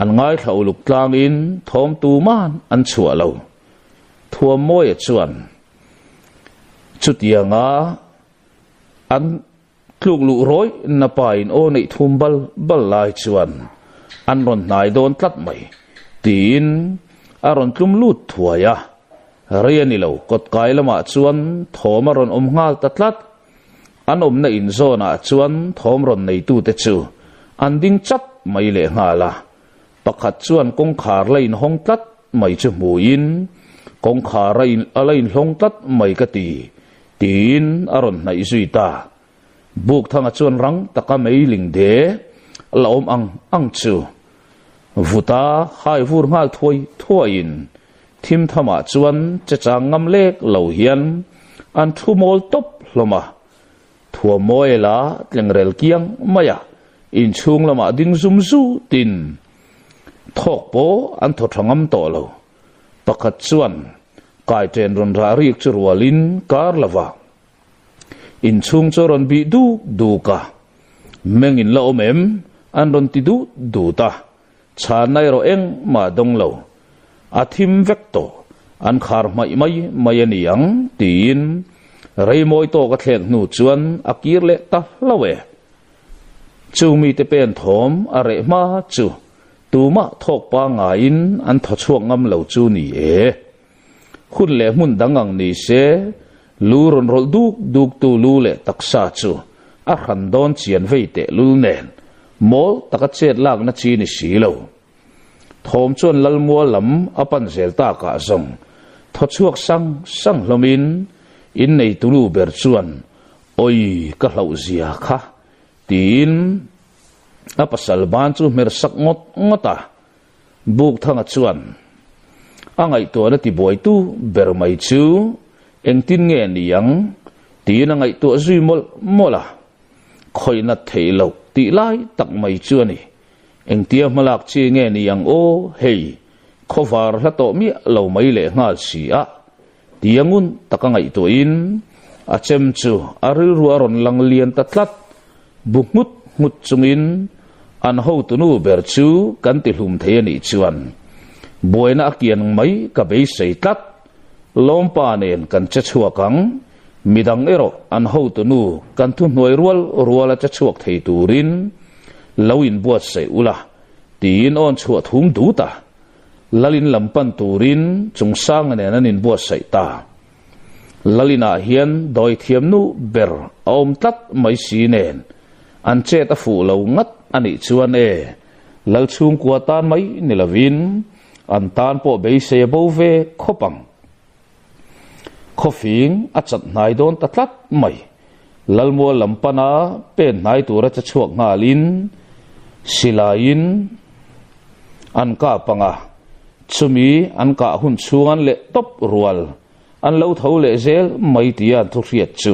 S1: an ngai thla uluk tlang in thom tu man an chua lo thua moi chuan chutianga an tluk lu roi na pain o nei thum bal lai chuan an ron nai don tlat mai tin aron tlum lut thuaya riani lo kot kai lama chuan thoma ron ngal tatlat an na in zona chuan thom ron nei tu te chu an ding chat mai le ngala pakhat chuan kong khar lein hong tlat mai chu muin kong khar alain hong tlat mai ka ti tin aron nai zuita buk thanga chuan rang taka mei ling de laom ang chu vuta hai vur ngal thuain thim thama chuan chachang ngam lek lo hian an thu mol top hloma thua moela tlengrel kiang maya in chung lama ding zum zu tin thok po an tho thangam to lo pakhat chuan kai ten ron ra ri chu rualin kar lawa in chung choron bi du ka mengin lo mem an ron ti du ta cha nai ro eng ma dong lo athim vekto an khar mai ani ang tin rei moi to ka thlek nu chuan akir le ta lawe chu mi te pen thom are ma chu tu ma thok pa nga in an tho chuak ngam lo chu ni e khun le mun dangang ni se lu ron rol duk tu lu le taksa chu a ran don chian vei te lu nen mol taka chet lak na chi ni si lo thom chuan lalmua lam apan zel ta ka zong tho chuak sang hlomin in nei tulu ber chuan oi ka hlau zia kha tin apasal ban chu mer sak ngota buk thanga chuan angai to na ti boi tu ber mai chu eng tin nge niang tin angai to zui mola khoina theilo ti lai tak mai chu ni eng tia malak chi nge niang o hei khovar la to mi lo mai le ngal si a tiangun takangai to in achem chu ari ruaron lang lian tatlat bukmut mut chungin an ho tunu ber chu kan ti hlum the ni chuan boina kian mai ka be sei tat lompa nen kan cha chuakang midang ero an ho tunu kan thu noi rual cha chuak thei turin lawin buat sei ula tin on chua thum du ta lalin lampan turin chungsang ne nanin buat sei ta lalina hian doi thiam nu ber om tat mai si nen an che ta fu lo ngat ani chuan e lal chung kwa tan mai nilavin an tan po be se bo ve khopang khofing achat nai don tatlat mai lalmo lampana pen nai tura cha chuak ngalin silain an ka panga chumi an ka hun chuan le top rual an lo tho le zel mai tia thu riat chu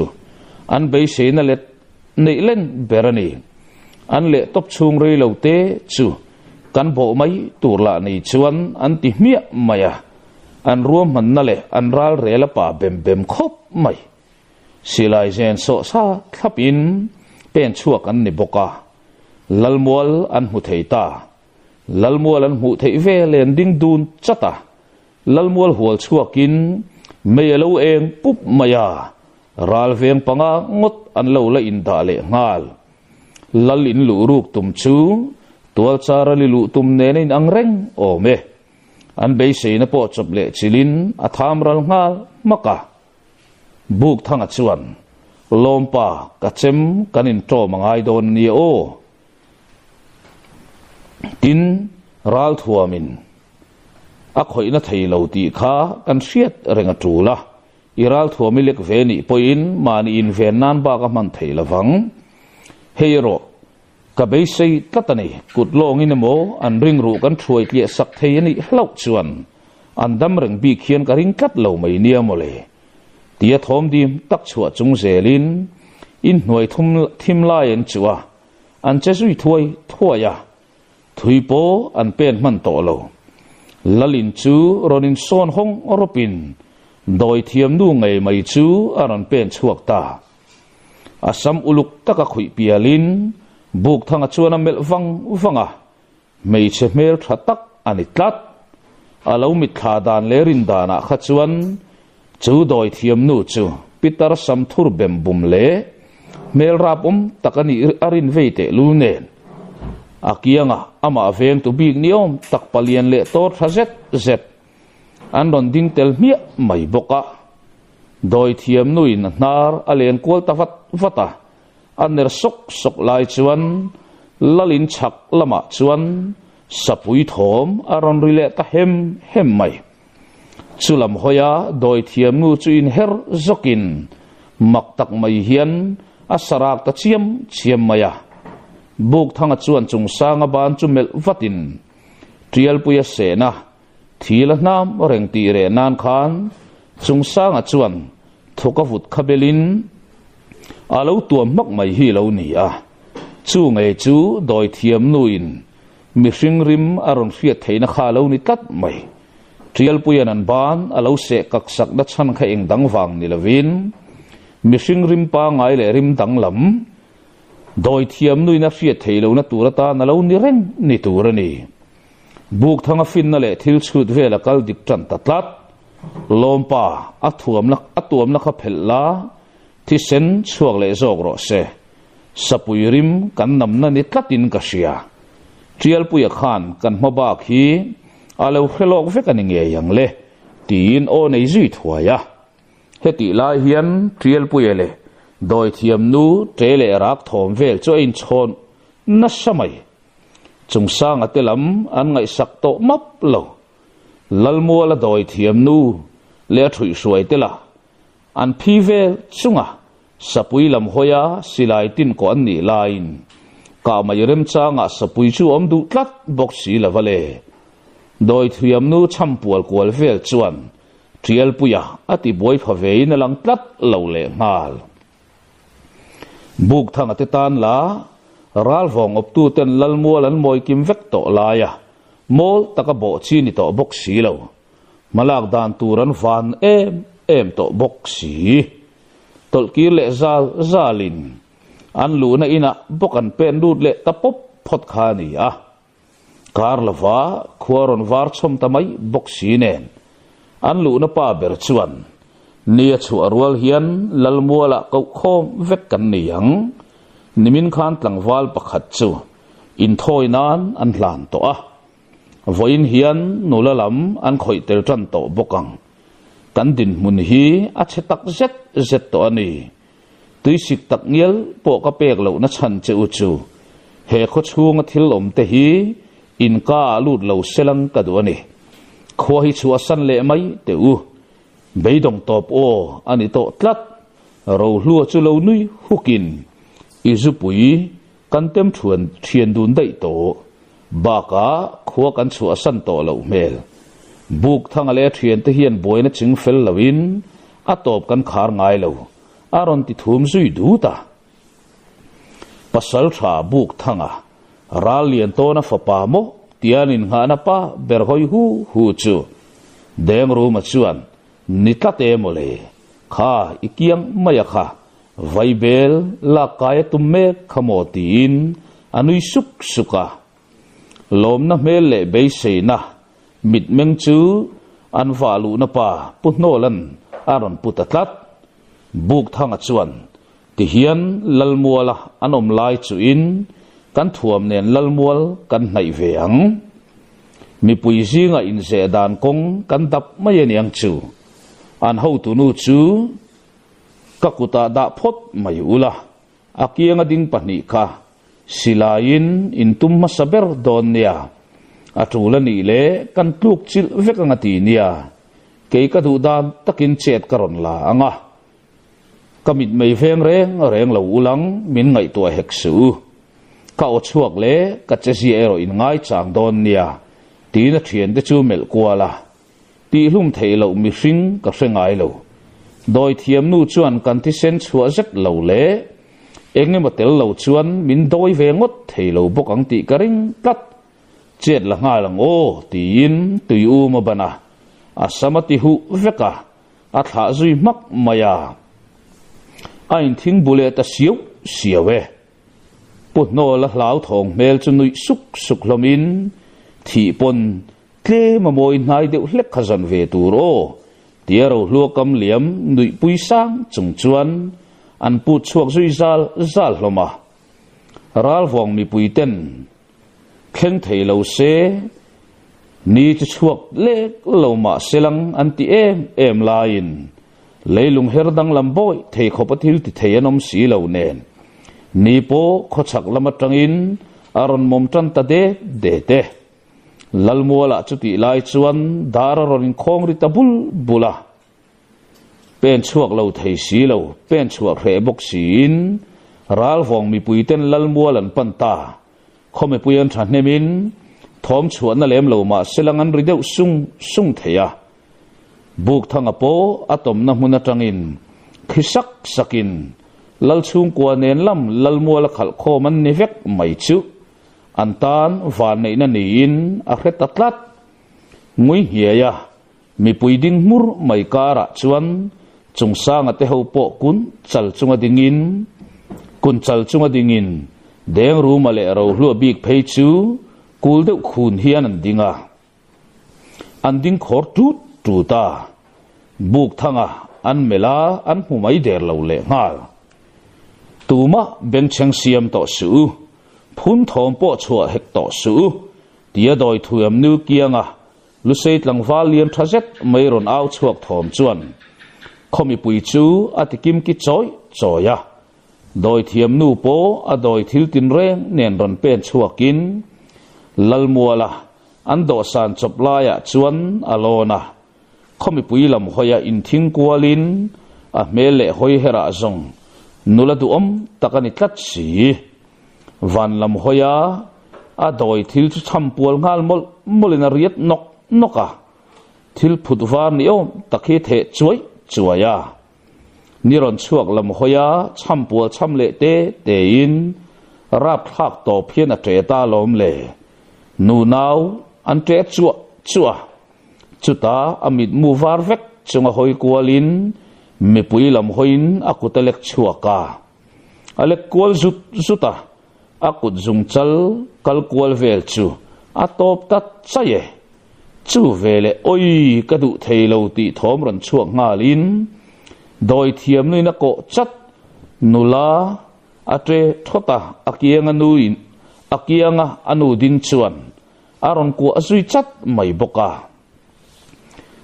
S1: an be se na le nei len berani an le top chung rei lo te chu kan bo mai tur la nei chuan an ti mia maya an ruam man na le an ral re la pa bem khop mai silai zen so sa thlapin pen chuak an ni boka lalmual an hu theita lalmual an hu thei ve len ding dun chata lalmual hual chuakin melo eng pup maya ral veng panga ngot an lo la in da le ngal lal in lu ruk tum chu tual chara li lu tum ne in ang reng o me an be se na po chop le chilin atham ral ngal maka buk thanga chuan lompa kachem kanin to mangai don ni o tin ral thuamin a khoina theilo ti kha kan hriat renga tula iral thuami lek ve ni poin mani in ven nan ba ka man theilawang heiro ka be sei tatani kut long in mo an ring ru kan throi tle sak thei ni hlau chuan an dam reng bi khian ka ring kat lo mai nia mole tia thom dim tak chua chung zelin in hnuai thim lai en chuwa an che sui thuaya thuipo an pen man to lo lalin chu ronin son hong oropin doi thiam nu ngai mai chu aron pen chuak ta asam uluk taka khui pialin buk thanga chuan mel wanga mei che mer thatak ani tlat alo mit kha dan lerin dana kha chuan chu doi thiam nu chu pitar sam thur bem bum le mel rapum takani arin veite lu nen akianga ama veng tu big niom tak palian le tor thazet zet an ron ding tel mia mai boka doi thiam nu in nar alen kol ta vata aner sok lai chuan lalin chak lama chuan sapui thom aron rile ta hem mai chulam hoya doi thiam nu chu in her zokin maktak mai hian asarak ta chiam maya buk thanga chuan chung sanga ban chu mel vatin trial puya sena thila nam reng ti re nan khan chung sanga chuan thoka vut khabelin alo tuam mak mai hi lo ni a chu ngai chu doi thiam nuin mi hring rim aron hriat theina kha lo ni tlat mai trial puyan an ban alo se kak sak da chan kha eng dang wang ni lovin mi hring rim pa ngai le rim dang lam doi thiam nuin a hriat theilo na turata na lo ni reng ni turani buk thanga fin na le thil chhut vela kal dik tran tatlat lompa atuam na kha phella thi sen chuak le zok ro se sapui rim kan nam na ni tlatin ka sia trial puya khan kan hmaba khi alo khelok ve kan nge yang le tin o nei zui thuaya heti lai hian trial puya le doi thiam nu trele rak thom vel cho in chon na samai chung sang atelam an ngai sak to map lo lalmo la doi thiam nu le thui suai tela an phi vel chunga sapui lam hoya silai tin ko an ni lain ka mai rem changa sapui chu om du tlat bok si la vale doi thiam nu champual kwal vel chuan trial puya ati boi phavein alang tlat lo le ngal buk thang ate tan la ral vong op tu ten lalmual an moi kim vek to laya mol taka bo chi ni to bok si lo malak dan turan van em to bok si tolki le zalin an lu na ina bokan pen dut le tapop phot khani a karlava khuaron var chom tamai bok si nen an lu na pa ber chuan nia chu arwal hian lalmuala ko khom vek kan niang nimin khan tlangwal pakhat chu in thoi nan an hlan to a voin hian nulalam an khoi tel tran to bokang kan din mun hi a chetak zet to ani tuisik tak ngel po ka pek lo na chan che u chu he kho chung thil om te hi in ka lut lo selang ka do ani kho hi chu asan le mai te u beidong top o ani to tlat ro hlua chu lo nui hukin izupui kantem thuan thian dun dai to baka khuwa kan chu asan to lo mel buk thanga le thian te hian boina ching fel lawin atop kan khar ngai lo aron ti thum zui du ta pasal tha buk thanga ralian to na fapa mo tianin nga na pa berhoi hu chu deng ru ma chuan nitlate mole kha ikiang maya kha vaibel la kaya tumme khamotin anui suk suka lom na mel le be se na mit meng chu an valu na pa putnolan aron putatlat buk thanga chuan ti hian lalmuala anom lai chu in kan thuam nen lalmual kan hnai veang mi puizi nga in se dan kong kan dap mayen yang chu an ho tu nu chu kakuta da phot mai ula akianga ding pani kha silain intum masaber donia atulani le kan tluk chil vekanga ti nia ke ka du dan takin chet karon la anga kamit mai veng reng lo ulang min ngai to heksu ka o chuak le ka chesi ero in ngai chang don nia ti na thian te chu mel kwala ti hlum theilo mi hring ka hrengai lo doi thiam nu chuan kan ti sen chua zet lo le enge matel lo chuan min doi ve ngot theilo bok ang ti karing tat chet la nga lang o tin tui u ma bana asamati hu veka atha zui mak maya ain thing bule ta siu siawe putno la hlau thong mel chu nui suk lomin thi pon tle ma moi nai deuh hlek khazan ve turo tiaro hluakam liam nui pui sang chung chuan an pu chuak zui zal hloma ral vong mi pui ten khleng theilo se ni chu chuak le loma selang anti em lain leilung herdang lamboi thei khopathil ti theianom si lo nen ni po khochak lama tangin aron mom tan ta de te lalmuala chuti lai chuan dara ronin khong ri tabul bula pen chuak lo thei si lo pen chuak re bok sin ral vong mi puiten lalmualan panta khome puyan thahnemin thom chuan na lem lo ma selangan rideu sung theya buk thanga po atom na hmuna tangin khisak sakin lal chung kwa nen lam lal mua la khal kho man ni vek mai chu an tan van nei na ni in a hret atlat ngui hiya mi puiding mur mai kara chuan chung sang ate ho po kun chal chunga dingin kun chal chunga dingin deng ru ma le ro hlu bik phei chu kul deuh khun hian an dinga an ding khor tu ta buk thanga an mela an humai der lo le ngal tuma beng cheng siam to su phun thom po chua hek to su tia doi thuam nu kianga lu sei tlang valian thajet mai ron au chuak thom chuan khomi pui chu atikim ki choya doi thiam nu po a doi thil tin reng nen ron pen chuakin lalmuala an do san choplaya chuan alona khomi pui lam hoya in thing kwalin a mele hoi hera zong nula du takani tlat si van lam hoya a doi thil chu champual ngal molina riat noka thil phutwar ni takhi the chuaya niron chuak lam hoya champual chamle te in rap thak to phian a tre ta lom le nu naw an tre chua chuta amit mu var vek chunga hoi kwalin mi pui lam hoin akutelek chuaka alek kwal zuta akut zung chal kal kwal vel chu atop tat chaye chu vele oi kadu theilo ti thom ran chuak ngalin doi thiam ni na ko chat nula atre thota akianga anu din chuan aron ko azui chat mai boka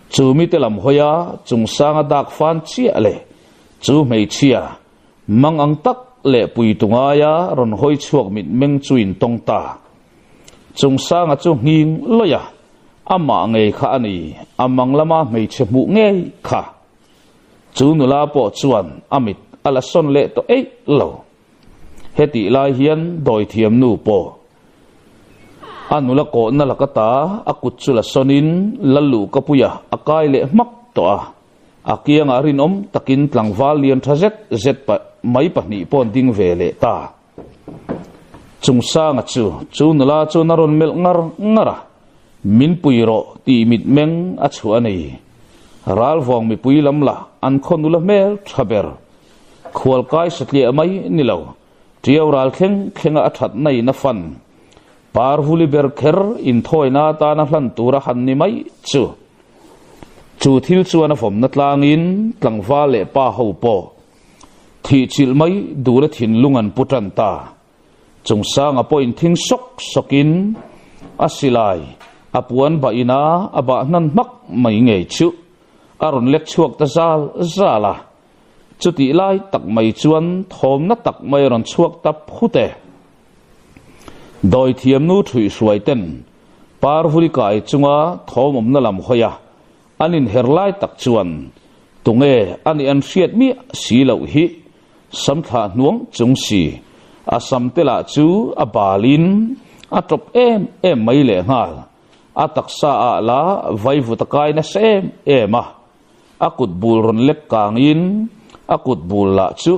S1: chumi te lam hoya chung sanga dak fan chi ale chu mei chia mang ang tak le pui tunga ya ron hoi chuak mit meng chuin tong ta chung sanga chu nging loya ama ngei kha ani amang lama mei che mu ngei kha chu nula po chuan amit ala son le to ei lo heti lai hian doi thiam nu po anula ko na lakata akut chula sonin lalu kapuya akai le mak to a akiang arin takin tlangwal lian thazet zet pa mai pa ni pon ding vele ta chungsa nga chu nala chu naron mel ngara min puiro ti mit meng a chu anei ral vong mi pui lam la an khonula mel thaber khwal kai satli amai nilo tiaw ral khenga athat nei na fan parvuli ber kher in thoina ta na hlan tura han ni mai chu thil chuana phom na tlangin tlangwa le pa ho po thi chil mai dura thin lungan putan ta chungsanga point thing sokin asilai apuan ba ina aba nan mak mai ngei chu aron lek chuak ta zala chuti lai tak mai chuan thom na tak mai ron chuak ta phute doi thiam nu thui suai ten parvuli kai chunga thomom na lam hoya anin herlai tak chuan tunge ani an hriat mi silo hi samtha nuang chungsi asam tela chu abalin atop em mai le ngal ataksa ala vaivu takai na sem ema akut bul ron lek kangin akut bul la chu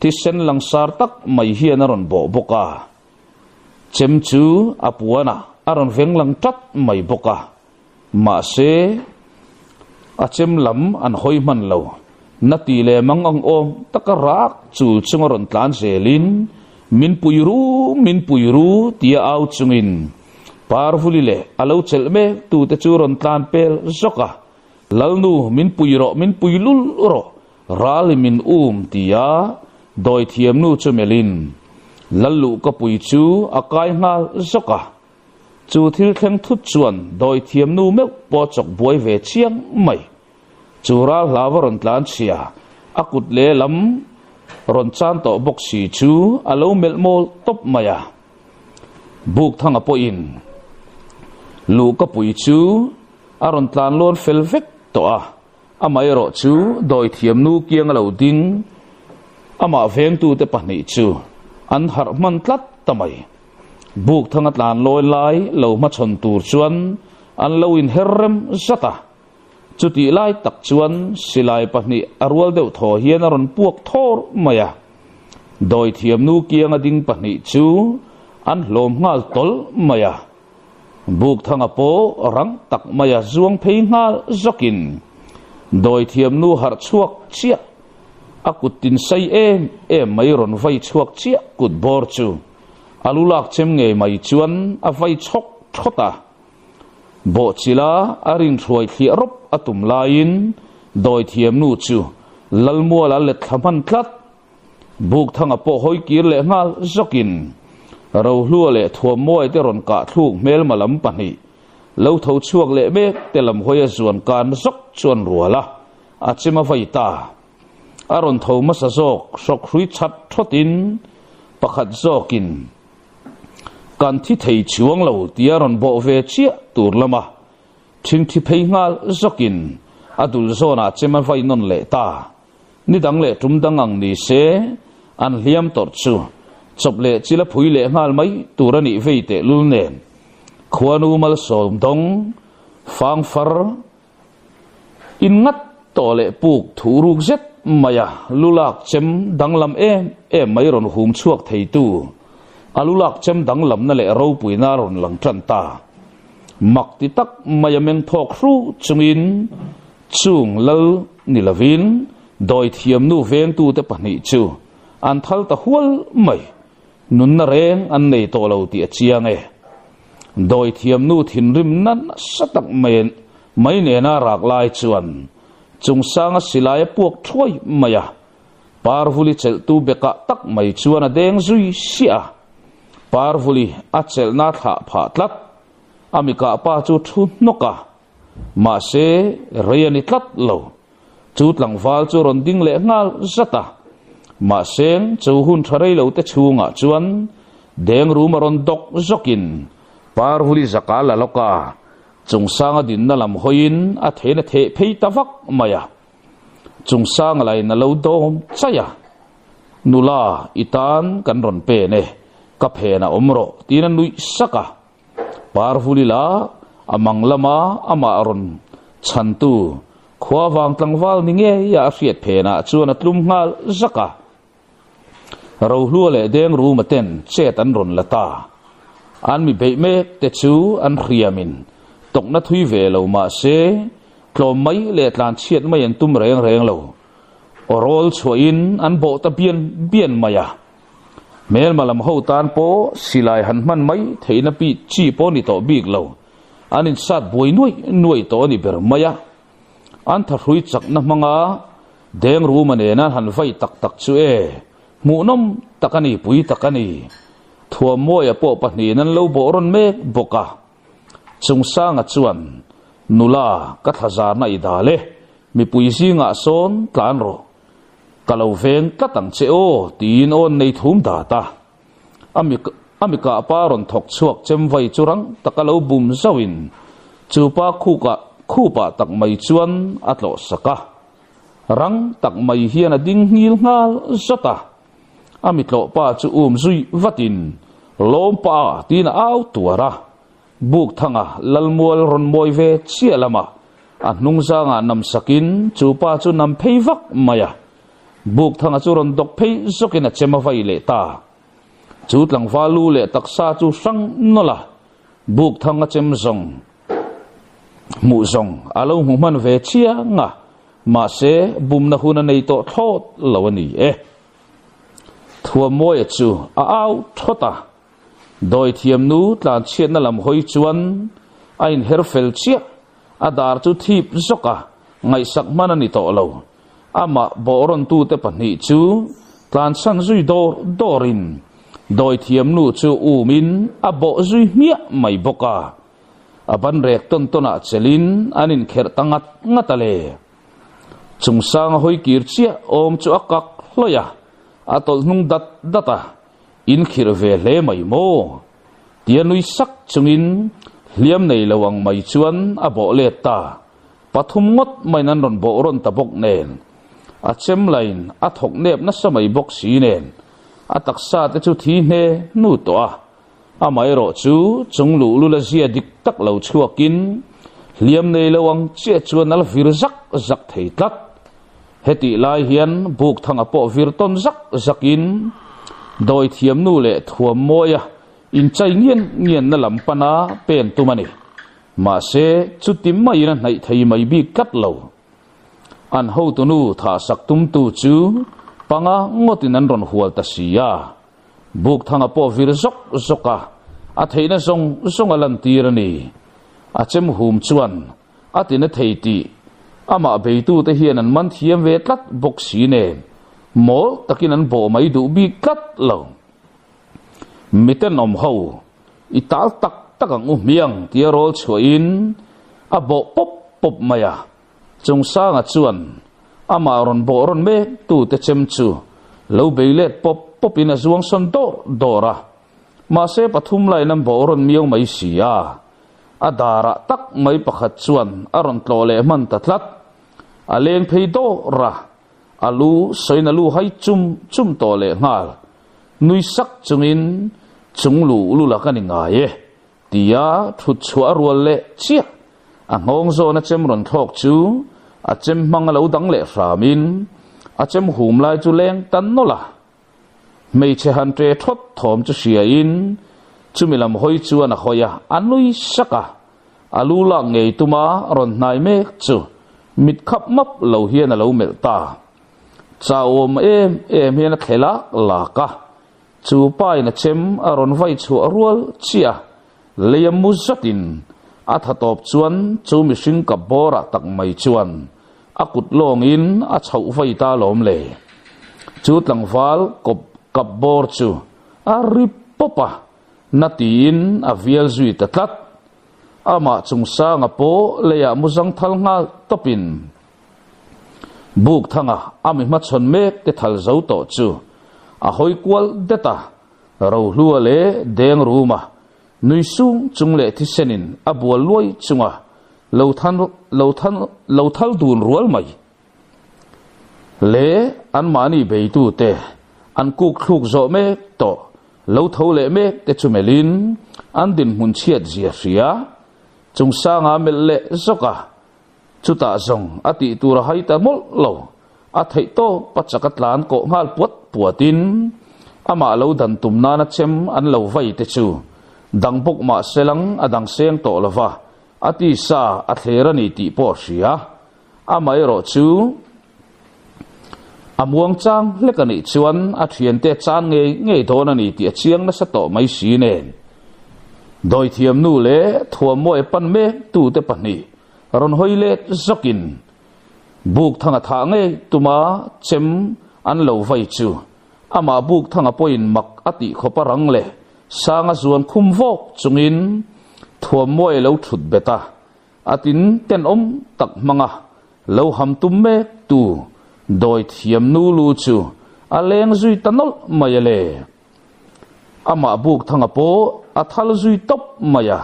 S1: tisen langsar tak mai hian ron boka chem chu apuana aron venglang tat mai boka ma se achem lam an hoi man lo nati le mangang om takarak chul chungaron tlan selin min puiru tia au chungin parvuli le alo chelme tu te churon tlan pel zoka lalnu min puilul ro ral min tia doi thiam nu chumelin lallu ka pui chu akai ngal zoka chu thil khleng thut chuan doi thiam nu me po chok boi ve chiang mai chura lavaron tlan chia akut le lam ron chan to boxi chu alo melmol top maya buk thanga po in lu ka pui chu aron tlan lon felvek to a amai ro chu doi thiam nu kiang lo ding ama veng tu te pahni chu an har man tlat tamai buk thanga tlan loi lai lo ma chon tur chuan an lo in herrem zata chuti lai tak chuan silai pahni arwal deuh tho hian aron puak thor maya doi thiam nu kiang ading pahnih chu an hlom ngal tol maya buk thanga po rang tak maya zuang phei ngal zokin doi thiam nu har chuak chia akutin sai em mai ron vai chuak chia kut bor chu alulak chem nge mai chuan a vai chok thota bo chila arin throi thli rop atum lain doi thiam nu chu lalmual al le thaman tlat buk thanga po hoi kir le ngal zokin ro hlua le thuam moi te ron ka thluk mel malam pani lo tho chuak le be te lam hoya zuan kan zok chuan ruala achima vaita aron tho masa zok sok hrui chat thotin pakhat zokin kan thi thei chuang lo tiaron bo ve chia tur lama thing thi phei ngal zokin adul zona chema vai non le ta ni dang le tum dang ang ni se an hliam tor chu chop le chila phui le ngal mai turani veite lulnen khwanu mal som dong fang far in ngat to le puk thuruk zet maya lulak chem danglam em mai ron hum chuak thei tu alulak chem danglam na le ro puina ron lang tran ta makti tak maya meng thok ru chungin chung lo nilavin doi thiam nu veng tu te pani chu an thal ta hual mai nun na reng an nei to lo ti chiang doi thiam nu thin rim nan satak mai ne na rak lai chuan chung sanga silai puak throi maya parvuli chel tu beka tak mai chuan a deng zui sia parvuli a chel na tha pha tlat amika pa chu thu noka ma se riani tlat lo chu tlang wal chu ron ding le ngal zata ma seng chu hun tharei lo te chunga chuan deng ru maron dok zokin parvuli zakala loka chung sanga din na lam hoin a thena the phei tawak maya chung sang lai na lo dom chaya nula itan kan ron pe ne ka phena omro tina nui saka parvuli la amang lama ama ron chantu khwa wang tlangwal ninge ya riat phena chuan atlum ngal zaka ro hlua le deng ru maten chet an ron lata an mi be me te chu an riamin tok na thui ve lo ma se klom mai le tlan chiat mai an tum reng reng lo orol chuin an bo ta bian maya mel malam ho tan po silai han man mai theina pi chi po ni to big lo anin sat boi nuai to ni ber maya an tha hrui chak na manga deng ru mane na han vai tak chu mu nom takani pui takani thua moya po pahni nan lo bo ron me boka chung sang a chuan nula ka thazar na idale mi pui singa son tlan ro kalau veng katang che o tin on nei thum da ta amika paron thok chuak chem vai churang takalo bum zawin chupa khupa tak mai chuan atlo saka rang tak mai hian a ding ngil ngal zata amitlo pa chu zui vatin lompa tin au tuara buk thanga lalmual ron moi ve chialama anung zanga nam sakin chupa chu nam pheivak maya buk thanga chu ron dok phei zokina chema vai le ta chu tlang valu le taksa chu sang nola buk thanga chem zong mu zong alo human ve chia nga ma se bum na huna nei to thot lawani thua moi chu a au thota doi thiam nu tlan chiat na lam hoi chuan ain herfel chia adar chu thip zoka ngai sak manani to lo ama boron tu te pani chu tlan san zui dorin doi thiam nu chu umin abo zui mia mai boka aban rek ton tona chelin anin kher tangat ngatale chungsang hoi kir chia om chu akak hloya atol nung data in khir ve le mai mo tianui sak chungin hliam nei lawang mai chuan abo le ta pathum ngot mai nan ron bo ron ta bok nen a chem line a thok nep na samai bok si nen a taksa te chu thi ne nu to a mai ro chu chunglu lu la zia dik tak lo chuakin hliam nei lawang che chuan al vir zak thei tlat heti lai hian buk thanga po vir ton zakin doi thiam nu le thuam moya in chai nghiền na lam pana pen tumani ma se chutim mai na nai thei mai bi kat lo an ho tu nu tha sak tum tu chu panga ngotin an ron hual ta sia buk thanga po vir zok zoka a theina zong alan tirani a chem hum chuan atina theiti ama beitu te hian an man thiam ve tlat bok si ne mol takin an bo mai du bi kat lo miten om ho ital tak takang miang tia rol chuin a bo pop maya chung sa nga chuan ama ron bo ron me tu te chem chu lo beilet pop in a zuang son dora ma se pathum lai nam bo ron miau mai sia adara tak mai pakhat chuan aron tlole man tatlat aleng pheido ra alu soina lu hai chum tole ngal nui sak chungin chunglu la kan nga ye tia thut chua rual le chia a ngong zo na chem ron thok chu a chem mang lo dang le ramin a chem hum lai chu leng tan no la mei che han tre thot thom chu sia in chumilam hoi chu na hoya anui saka alu la ngei tuma ron nai mek chu mit khap map lo hian a lo mel ta chaom em hian a khela la ka chu pai na chem aron vai chu rual chia leyam muzatin athatop chuan chu mi hring ka bora tak mai chuan akut long in a chau vai ta lom le chu tlangwal kap bor chu a ripopa natin a vial zui tatlat ama chungsa nga po leya muzang thalnga topin buk thanga ami ma chon mek te thal zo to chu a hoi kwal deta ro hlua le deng ruma nui sung chung le thi senin abual loi chunga lo thal dun rual mai le an mani beitu te an kuk thuk zo me to lo tho le me te chumelin an din mun chiat zia ria chung sanga mel le zoka chuta zong ati tur hai ta mol lo a thei to pachakat lan ko ngal puatin ama lo dan tumna na chem an lo vai te chu dang bok ma selang adang seng to lova ati sa atherani ti po sia amai ro chu amuang chang lekani chuan a thian te chan nge don ani ti chiang na sa to mai si ne doi thiam nu le thuam mo e pan me tu te pani ron hoile zokin buk thanga tha nge tuma chem an lo vai chu ama buk thanga poin mak ati khoparang le sanga zuan khum vok chungin thuam mo e lo thut beta atin ten tak manga lo ham tum me tu doi thiam nu lu chu aleng zui tanol mayale ama buk thanga po athal zui top maya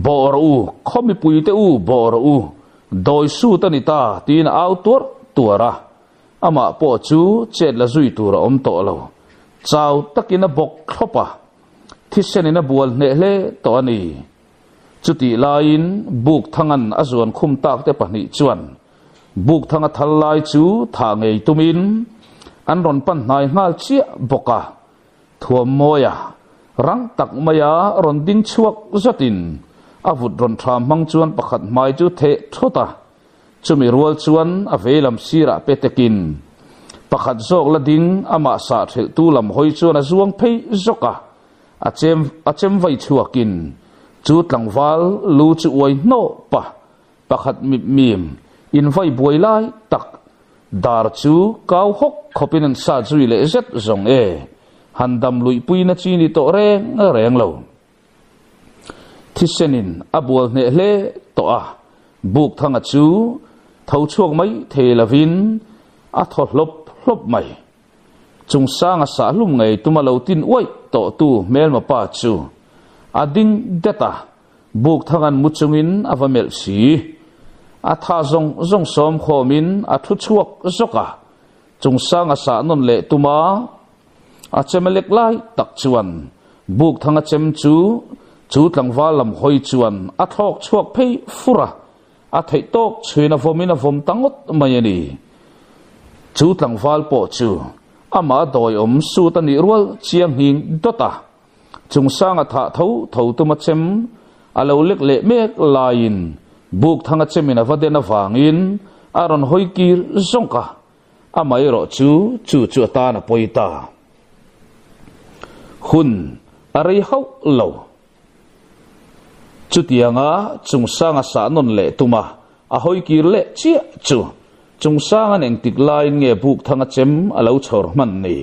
S1: bor u khomi puite u bor u doi su tanita tin autor tuara ama po chu chet la zui tur om to lo chaw takina bok khopa thisenina bual ne hle to ani chuti lain buk thangan azon khum tak te pani chuan buk thanga thalai chu tha ngei tumin an ron pan nai ngal chia boka thuam moya rang tak maya ron ding chuak zatin avut ron tham mang chuan pakhat mai chu the thota chumi rual chuan avelam sira petekin pakhat zok la ding ama sa thel tu lam hoi chuan a zuang phei zoka achem vai chuakin chu tlangwal lu chu oi no pa pakhat mim in vai boilai tak dar chu kau hok khopin an sa chui le zet zong e handam lui pui na chi ni to reng lo thisenin abual ne hle to a buk thanga chu thau chuak mai thelavin a tholop mai chung sanga sa lum ngai tumalo tin oi to tu mel ma pa chu ading data buk thangan muchungin avamel si a tha zong som khomin a thu chuak zoka chung sanga sa non le tuma a chemelek lai tak chuan buk thanga chem chu tlangwal lam hoi chuan a thok chuak phei fura a thei tok chhuina vomina vom tangot mayani chu tlangwal po chu ama doi su tani rual chiang hing dota chung sanga tha tho tuma chem alo lek le mek lain buk thanga chemina vadena wangin aron hoikir zongka amai ro chu ta na poita hun arei hau lo chutianga chung sanga sa non le tuma a hoikir le chia chu chung sanga neng tik lain nge buk thanga chem alo chhor man ni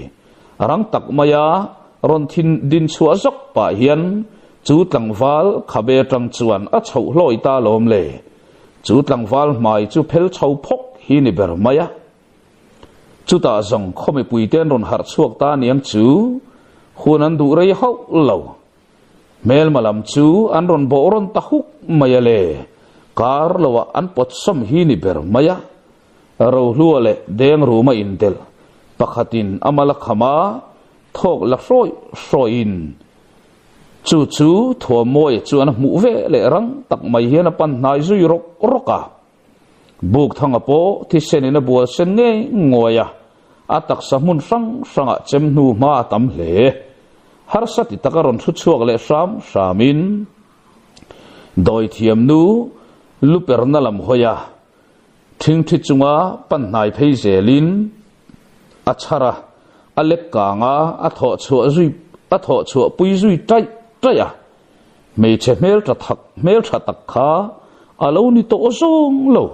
S1: rang tak maya ron thin din chua zok pa hian chu tlangwal khabe tang chuan a chho hloi ta lom le chu tlangwal mai chu phel chho phok hi ni ber maya chu ta zong khomi puiten ron har chuak ta niang chu hunan du rei hau lo mel malam chu an ron bo ron ta huk maya le kar lawa an pot som hi ni ber maya ro hluale deng ru ma intel pakhatin amala khama thok la soi in chu thua moi chuan mu ve le rang tak mai hian pan nai zui roka buk thanga po thi senina bua sen nge ngoya atak samun sanga chem nu ma tam hle har sati takaron thu chuak le samin doi thiam nu luper na lam hoya thing thi chunga pan nai phei zelin achara alek kanga atho chu pui zui traya me che mel tha tak kha alo ni to zong lo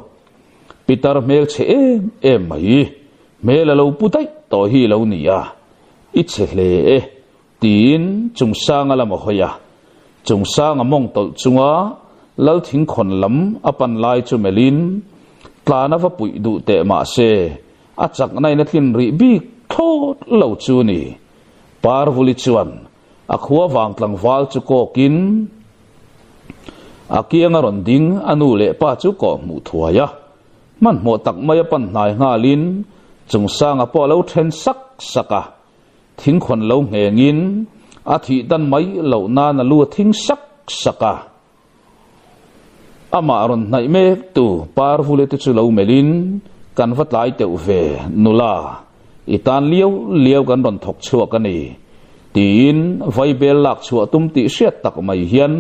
S1: pitar mel che em mai mel alo putai to hi lo ni ya iche hle tin chung sang ala ma hoya chung sang among tol chunga lal thing khon lam apan lai chu melin tlana va pui du te ma se achak nai na thin ri bi thot lo chu ni par vuli chuan akhua wang tlang wal chu ko kin akianga ron ding anu le pa chu ko mu thuaya man mo tak maya pan nai nga lin chung sanga po lo then saka thing khon lo ngengin a thi dan mai lo na na lu thing saka ama ron nai me tu par vuli tu chu lo melin kan vat lai te ve nula itan lieu kan ron thok chua ka ni tin vai bel lak chua tum ti siat tak mai hian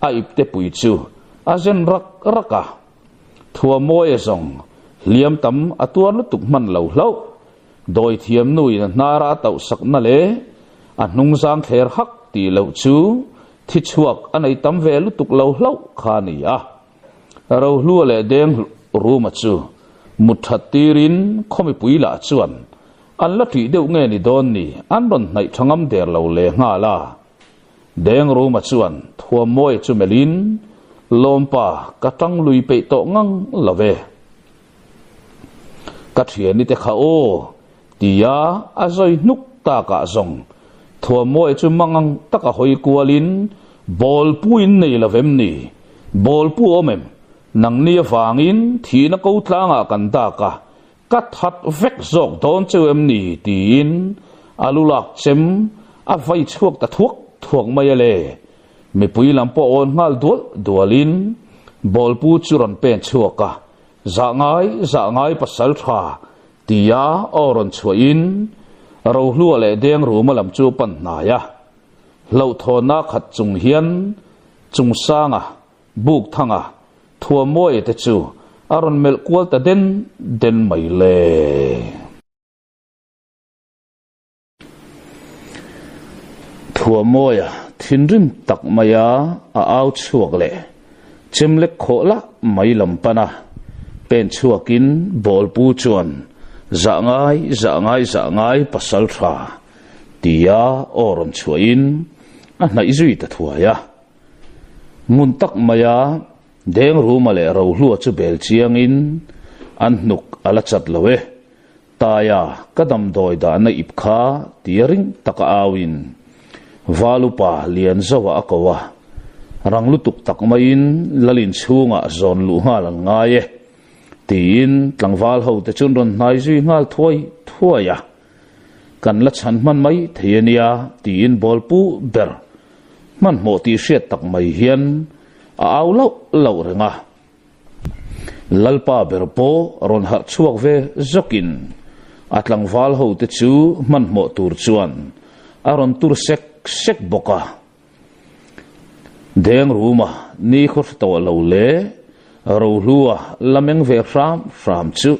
S1: a ipte pui chu a zen raka thua moi zong liam tam atuan lu tuk man lo doi thiam nui na nara tau sak na le a hnung sang kher hak ti lo chu thi chuak anei tam ve lu tuk lo kha ni a ro hlu le deng ru ma chu muthatirin khomi pui la chuan an la thi deuh nge ni don ni an ron nai thangam der lo le nga la deng ru ma chuan thua moi chu melin lompa katang lui pe to ngang love ka thian ni te kha o tia azoi nuk ta ka zong thua moi chu mangang taka hoi kualin bol puin nei lavem ni bol pu omem nang ni wangin thina ko tlanga kan ta ka kat hat vek zok don chuem ni tin alulak chem a vai chuak ta thuak mai le me pui lam po on ngal dualin bol pu churon pen chuaka za ngai pasal tha tia oron chuin ro hlu le deng ru malam chu pan na ya lo thona khat chung hian chung sanga buk thanga thua moi te chu aron mel kwal ta den mai le thua moya thinrim tak maya a au chuak le chimle khola mai lam pana pen chuakin bol pu chuan za ngai pasal tha tia oron chuain a nai zui ta thuaya mun tak maya deng ru ma le ro hlu chu bel chiang in an nuk ala chat lowe taya kadam doi da na ip kha tiring taka awin valupa lian zawa akawa ranglu tuk tak main lalin chunga zon lu ngal ngaye tin tlangwal ho te chun ron nai zui ngal thuaya kan la chan man mai thiania tin bol pu ber man mo ti hriat tak mai hian a au lo renga lalpa berpo ron har chuak ve zokin atlang val ho te chu man mo tur chuan aron tur sek boka deng ruma ni khor to lo le ro lua lameng ve ram chu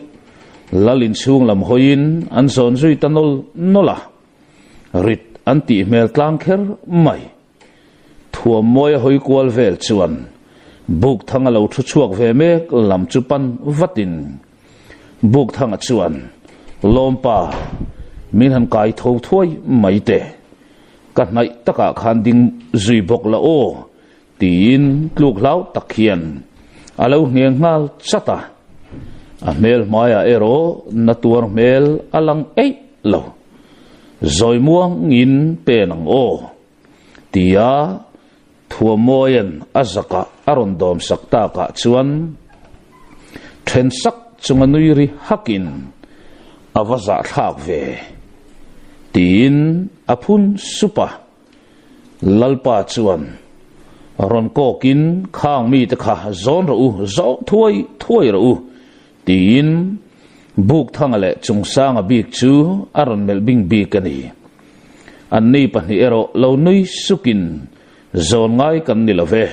S1: lalin chung lam hoin an zon zui tanol nola rit anti mel tlang kher mai thua moi hoi kwal vel chuan buk thanga lo thu chuak ve me lam chu pan vatin buk thanga chuan lompa min han kai tho thoi mai te ka nai taka khan ding zui bok la o tin tluk lau takhian alo hniang ngal chata a mel maya ero natur mel alang ei lo zoi muang in pe nang o tia thua moyen azaka aron dom sakta ka chuan then sak chunganui ri hakin avaza thak ve tin apun supa lalpa chuan ron kokin khang mi te kha zon ro zo thuai ro tin buk thangale chungsang a bik chu aron melbing bik ani anni pani ero lo nui sukin zon ngai kan ni love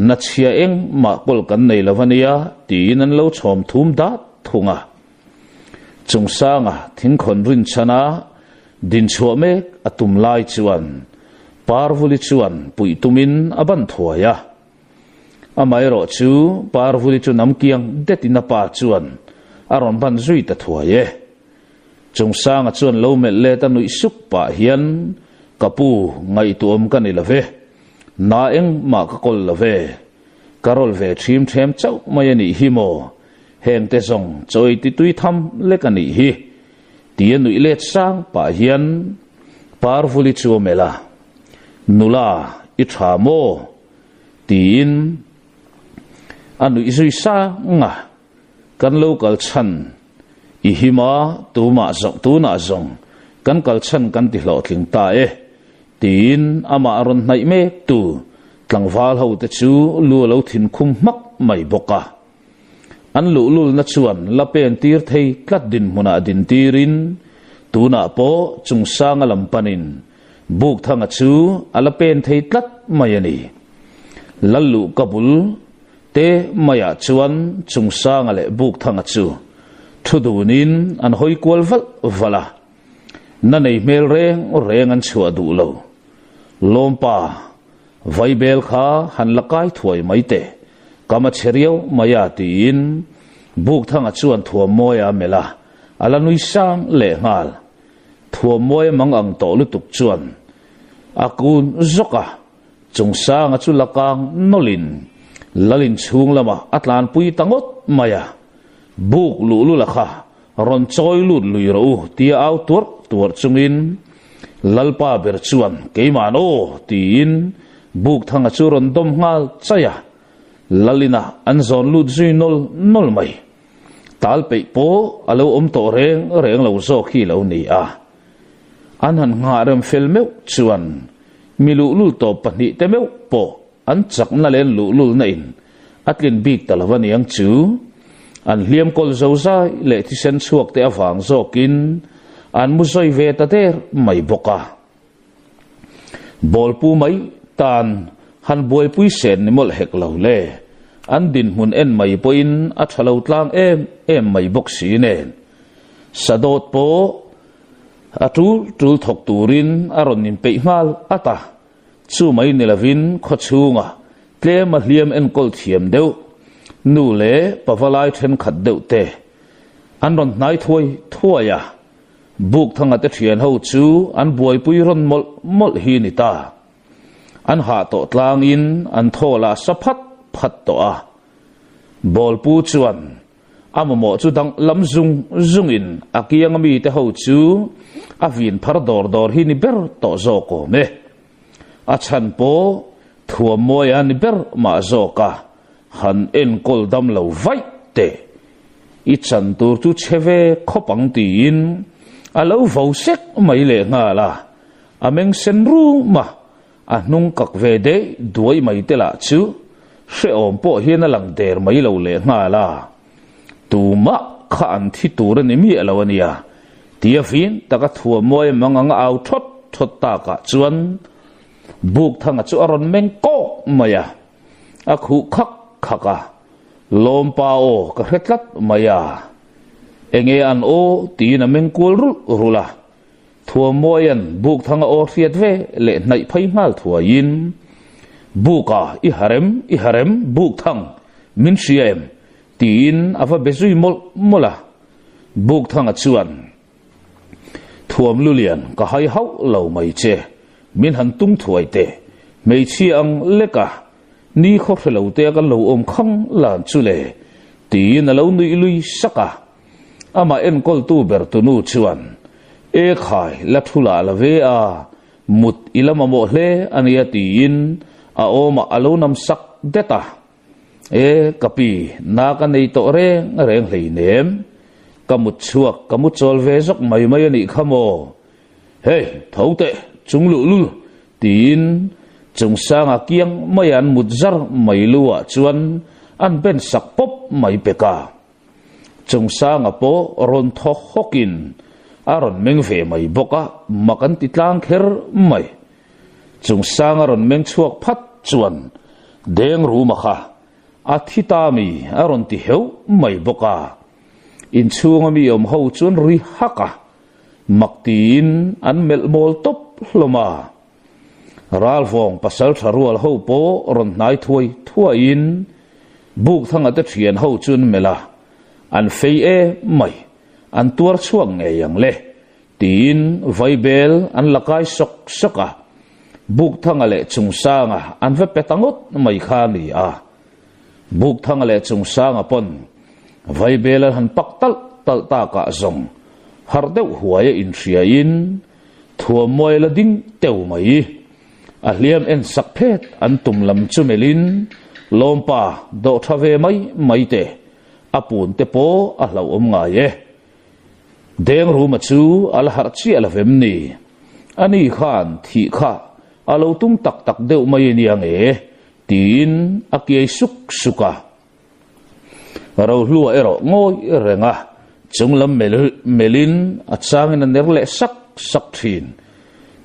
S1: na chia eng ma kol kan nei lavania tin an lo chom thum da thunga chungsanga thingkhon rin chana din chuame atum lai chuan parvuli chuan puitumin aban thuaya amai ro chu parvuli chu namkiang detina pa chuan aron ban zui ta thuaye chungsanga chuan lo mel le ta nui suk pa hian kapu ngai tuam kan ilave na eng ma ka kol lave karol ve thim them chau mai ani himo heng te song choi ti tui tham le kani hi tien nui le sang pa hian parvuli chu mela nula i thamo tin anu isui sa nga kan local chan i hima tu na zong kan kal chan kan ti hlo tling ta e tin ama aron nai me tu tlangwal ho te chu lu lo thin khum mak mai boka an lu lul na chuan la pen tir thei tlat din muna din tirin tu na po chungsanga lampanin buk thanga chu ala pen thei tlat mai ani lallu kabul te maya chuan chungsanga le buk thanga chu thudunin an hoi kwal vala na nei mel reng an chua du lo lompa vaibel kha han lakai thuai mai te kama cheriau maya tin buk thanga chuan thua moya mela ala nui sang le ngal thua moya mangang to lutuk chuan akun zoka chungsanga chu lakang nolin lalin chung lama atlan pui tangot maya buk lu la kha ron choi lut lui ro tia au tur chungin lalpa ber chuan keiman o tin buk thanga chu ron dom ngal chaya lalina anzon lut zui nol mai talpe po alo to reng lo zo khi lo ni a an han nga rem filmeu chuan milu lul to pani temeu po an chak na len lu nain atlin bik talawani ang chu an hliam kol zozai le thi sen chuak te awang zokin an muzoi ve ta ter mai boka bol pu mai tan han boi pui sen ni mol hek lo le an din hun en mai poin a thalo tlang em mai bok si nen sadot po atul thok turin aron nin pe ngal ata chu mai nilavin kho chunga tlem a hliam en kol thiam deu nu le pawalai then khat deu te an ron nai thuaya buk thanga te thian ho chu an boi pui ron mol hi ni ta an ha to tlang in an thola saphat phat to a bol pu chuan amamo chu dang lam zung in akiang mi te ho chu avin phar dor hi ni ber to zo ko me a chan po thua moi an ber ma zo ka han en kol dam lo vai te i chan tur tu cheve khopang ti in alo vo sek mai le nga la ameng sen ru ma a nung kak ve de duai mai te la chu she om po hian alang der mai lo le nga la tu ma kha an thi tur ni mi alawania tia fin taka thua moi manga au thot ta ka chuan buk thanga chu aron meng ko maya a khu khak khaka lompa o ka hretlat maya enge an o ti na meng kul rula thua moyan buk thanga o riat ve le nai phai ngal thua in buka i harem buk thang min siam tin ava bezui mola buk thanga chuan thuam lulian ka hai hau lo mai che min han tung thuai te mei chi ang leka ni kho khelo te ka lo om khang lan chu le tin a lo nui lui saka ama en kol tu ber tu nu chuan e khai la thula la ve a mut ilama mo hle ania tin a oma alo nam sak deta e kapi na ka nei to reng hlei nem kamut chuak kamut chol ve zok mai ani khamo hey thote chung lu tin chung sanga kiang mayan mutzar mai luwa chuan an ben sak pop mai peka chung sanga po ron tho hokin aron meng ve mai boka makan titlang kher mai chung sanga ron meng chuak phat chuan deng ru makha athitami aron ti heu mai boka in chunga mi om ho chuan ri haka maktin an melmol top hloma ralvong pasal tharual ho po ron nai thua in buk thanga te thian ho chun mela an fei e mai an tuar chuang nge yang le tin vaibel an lakai sok soka buk thanga le chungsanga an ve petangot mai kha ni a buk thanga le chungsanga pon vaibel han paktal tal ta ka zong har deuh huaya in ria in thua moi la ding teu mai a hliam en sak phet an tum lam chumelin lompa do thave mai te apun te po a hlau om nga ye deng ru ma chu al har chi al vem ni ani khan thi kha alo tum tak deuh mai ni ang e tin akiai suka ro hlua ero ngoi renga chunglam melin achangin an nerle sak thin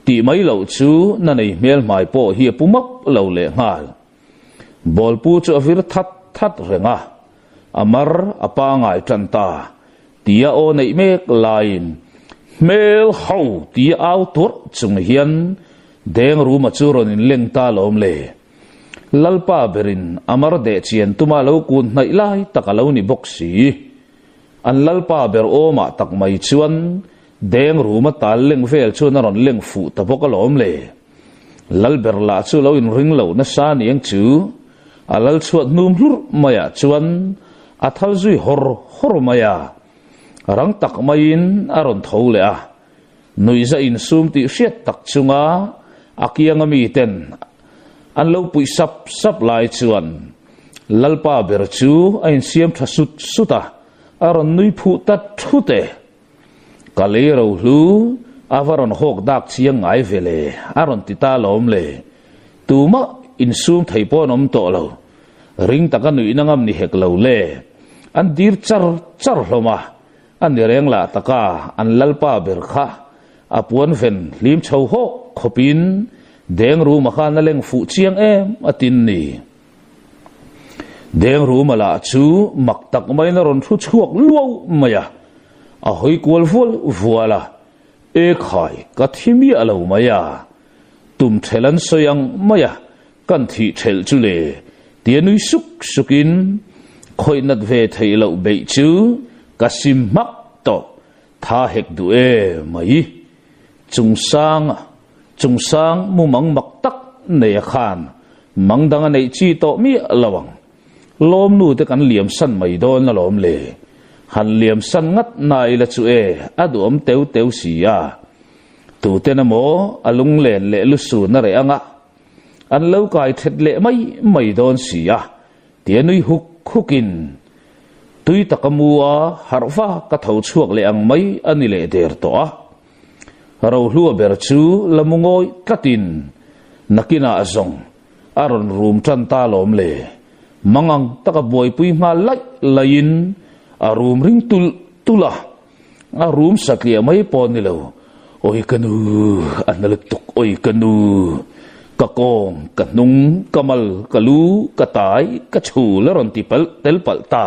S1: ti mai lo chu na nei mel mai po hi pumak lo le ngal bol pu chu avir that renga amar apa ngai tanta tia o nei mek lain mel hau ti au tur chung hian deng ru ma chu ron in leng ta lom le lalpa berin amar de chien tuma lo kun nai lai takalo ni boxi an lalpa ber oma tak mai chuan deng ruma tal leng vel chuan ron leng fu ta bokalom le lal ber la chu lo in ring lo na sa niang chu alal chuat num hlur maya chuan athal zui hor maya rang tak main aron thole a nuiza in sum ti hriat tak chunga akianga mi ten an lo pui sap lai chuan lalpa ber chu ain siam thasut suta aron nui phu ta thute kalero hlu avaron hok dak chiang ngai vele aron tita lom le tuma in sum thaipo nom to lo ring taka nui nangam ni hek lo le an dir char hloma an reng la taka an lalpa ber kha apuan ven lim chho ho khopin deng ru ma kha na leng fu chiang em atin ni deng ru mala chu maktak mai na ron thu chuak luau maya a hoi kwal vuala e khai ka thimi alo maya tum thelan soyang maya kan thi thel chu le tianui sukin khoi nat ve thailo be chu kasim mak to tha hek du e mai chungsang mumang maktak nei khan mangdanga nei chi to mi lawang lom nu te kan liam san mai don na lom le han liam san ngat nai la chu e adum teu sia tu te na mo alung len le lu su na re anga an lo kai thet le mai don sia tianui hukin tui takamua harfa ka thau chuak le ang mai ani le der to a ro hlua ber chu lamungoi katin nakina azong aron rum tan ta lom le mangang taka boy pui ma lai lain arum ring tula a room saklia mai pon ni lo oi kanu analutuk oi kanu kakong kanung kamal kalu katai kachu laron tipal tel palta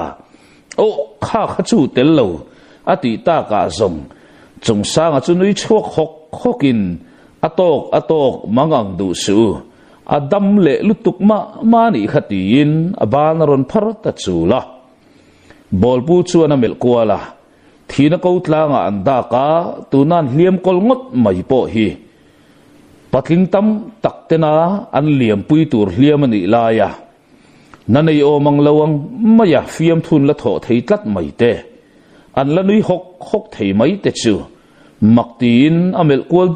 S1: o kha khachu tel lo ati ta ka zong chung sang chu nui chok hok hokin atok mangang du su adam le lutuk mani khatin aban ron phar ta chula bolpu chu na mel kwala thina ko tlanga anda ka tunan hliam kol ngot mai po hi patling tam taktena an liam pui tur hliam ani laya nanei o manglawang maya fiam thun la tho thei tlat mai te an la nui hok thei mai te chu maktin amel kwal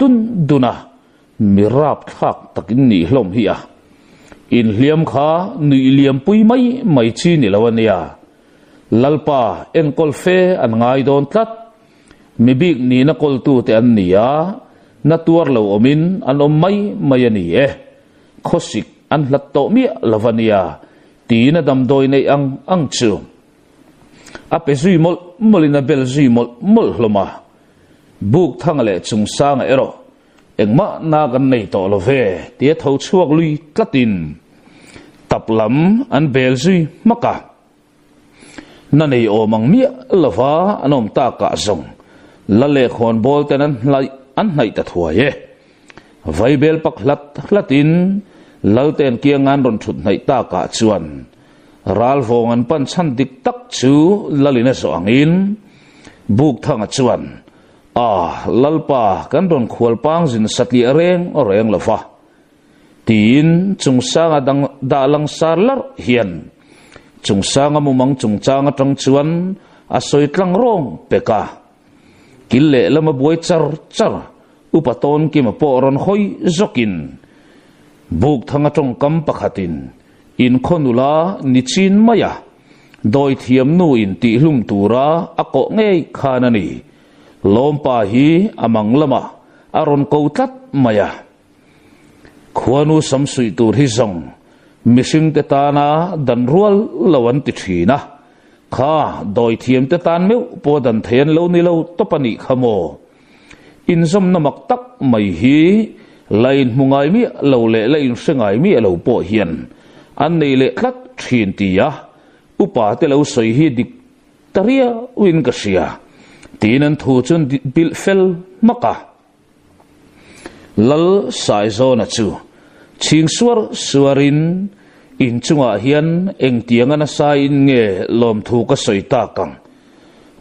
S1: duna mirap khak takin ni hlom hi a in hliam kha nui liam pui mai chi ni lawania lalpa en kol fe an ngai don tlat mi big ni na kol tu te an nia na tuar lo omin an om mai ani e khosik an hlat to mi lawania ti na dam doi nei ang chu ape zui molina bel zui mol hloma buk thang le chung sang ero engma na kan nei to lo ve ti tho chuak lui tlatin taplam an bel zui maka na nei o mang mi lova anom ta ka zong la le khon bol tenan lai an nai ta thua ye vai bel pak hlatin lalten kiangan ron thut nai ta ka chuan ral vong an pan chan dik tak chu lalina so angin buk thanga chuan lalpa kan ron khwal pang jin satli reng lova tin chung sanga da lang sarlar hian chung sanga mumang chung changa tang chuan asoi tlang rong peka kille lama buai char upaton ki ma poron hoi zokin buk thanga tong kam pakhatin in khonula nichin maya doi thiam nu in ti hlum tura ako ngei khanani lompa hi amang lama aron ko tat maya khwanu samsui tur hi zong missing te tana dan rual lawan ti thina kha doi thiam te tan meu po dan then lo ni lo topani khamo in zom namak tak mai hi lain mungai mi lo le lain sengai mi lo po hian an nei le khat thin tia upa te lo soi hi dik taria win ka sia tinan thu chun bil fel maka lal sai zona chu ching suarin in chunga hian eng tianga na sa in nge lom thu ka soi ta kang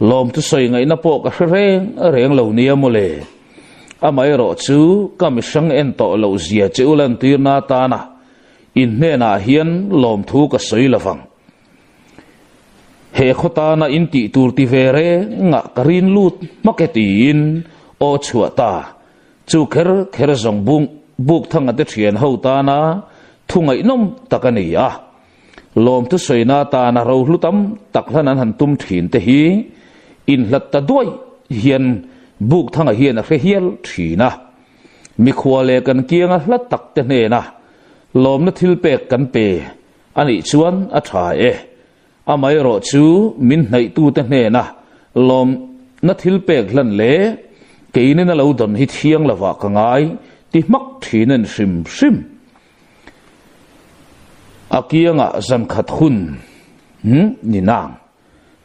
S1: lom tu soi ngai na po ka reng lo nia mole amai ro chu kamishang en to lo zia cheulan tirna ta na in ne na hian lom thu ka soi lawang he khota na in ti tur ti vere nga karin lut maketin o chuata chu kher zong buk thanga te thian ho ta na thungai nom takani a lom tu soina ta na ro hlutam takhlanan han tum thin te hi in hlat ta doi hian buk thanga hian a hial thina mi khwale kan kianga hlat tak te ne na lom na thil pek kan pe ani chuan a tha e amai ro chu min nei tu te ne na lom na thil pek hlan le keine na lo don hi thiang lawa ka ngai ti mak thinen sim akianga zan khat hun ni nang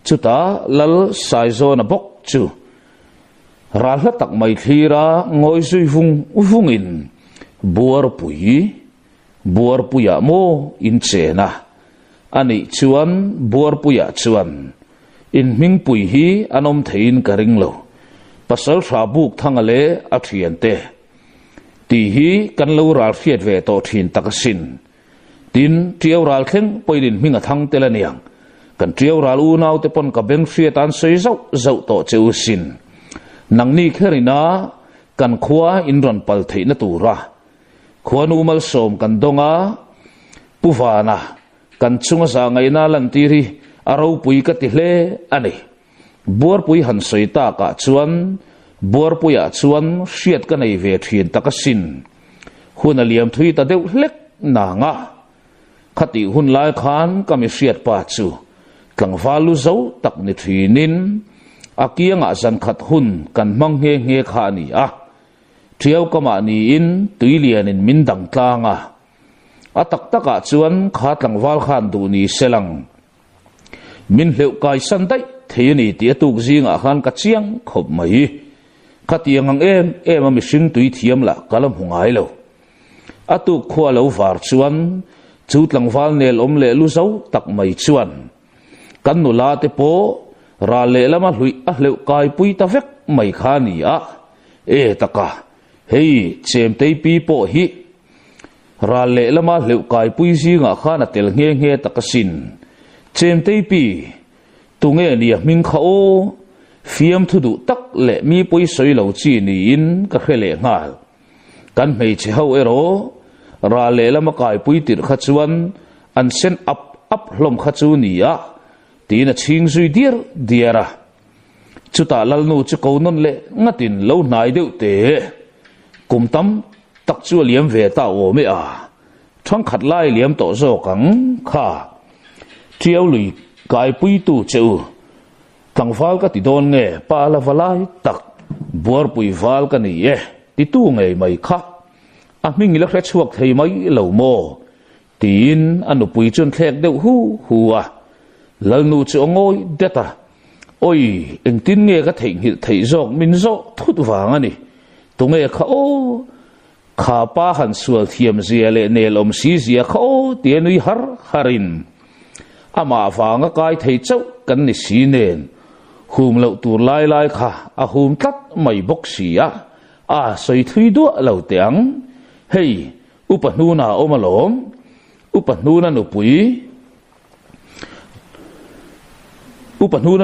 S1: chuta lal sai zo na bok chu ral hla tak mai thira ngoi zui vung in buar puya mo in chena ani chuan buar puya chuan in ming pui hi anom thein karing lo pasal rabuk thangale athian te ti hi kan lo ral fiat ve to thin takasin tin triau ral thleng poilin minga thang telaniang kan triau ral u nau te pon ka beng fiat an sei zau to cheu sin nangni kherina kan khwa in ron pal theina tura khwan umal som kan donga puwana kan chunga sa ngai na lan tiri aro pui ka ti hle ani bor pui han soita ka chuan bor puya chuan hriat ka nei ve thin takasin hun aliam thui ta deuh hlek na nga khati hun lai khan kami hriat pa chu tlangvalu zo tak ni thinin akia nga san khat hun kan mang nge nge kha ni a thiau kama ni in tuilian in min dang tlanga atak taka chuan kha tlangwal khan du ni selang min hleu kai san dai theini ti atuk zinga khan ka chiang khop mai khatiang ang em mi hring tui thiam la kalam hungai lo atu khua lo var chuan chu tlangwal nel om le lu zo tak mai chuan kan nu la te po ra le lama hlui a hleu kai pui ta vek mai kha ni a taka hei chem tei pi po hi ra le lama hleu kai pui zinga khan a tel nge nge takasin chem tei pi tu nge ni ming kha o fiam thu du tak le mi pui soi lo chi ni in ka khele ngal kan mei che ho ero ra le lama kai pui tir kha chuan an sen up hlom kha chu ni a tina ching zui diara chuta lalnu chu ko non le ngatin lo nai deu te kumtam tak chu liam ve ta o me a thang khat lai liam to zo kang kha triau lui kai pui tu cheu tangfal ka ti don nge pa la valai tak bor pui val ka ni e ti tu nge mai kha a ming la khre chuak thei mai lo mo tin anu pui chun thek deu hu a lalnu chu ngoi deta oi eng tin nge ka thei jok min zo thut wang ani tu nge kha o kha pa han sual thiam zia le nel om si zia kha o tianui harin ama wanga kai thei chau kan ni si nen hum lo tur lai kha a hum tat mai bok sia a soi thui do lo tiang hei upanu na omalom upanu na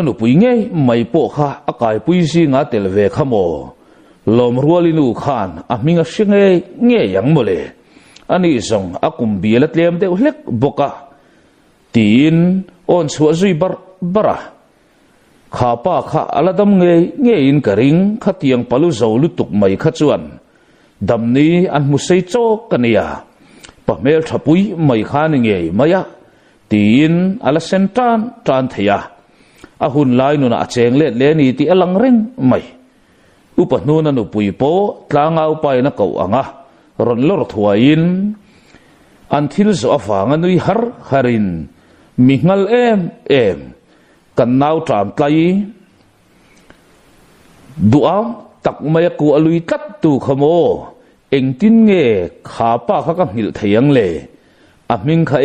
S1: no pui nge mai po kha akai pui si nga tel ve khamo lom rualinu khan a minga singe nge yang mole ani zong akum biela tlem de hlek boka tin on chua zui bara kha pa kha aladam nge in karing khatiang palu zolu tuk mai kha chuan damni an musei cho kania pa mel thapui mai khan nge maya tin ala sentan tan thaya ahun lai nu na cheng le ni ti alang reng mai upanu na nu pui po tlangau pai na ko anga ron lor thuain an thil zo afanga nui harin mingal em kan nau tram tlai du'a tak mai ku alui tat tu khamo eng tin nge kha pa kha ka hil theyang le a ming kha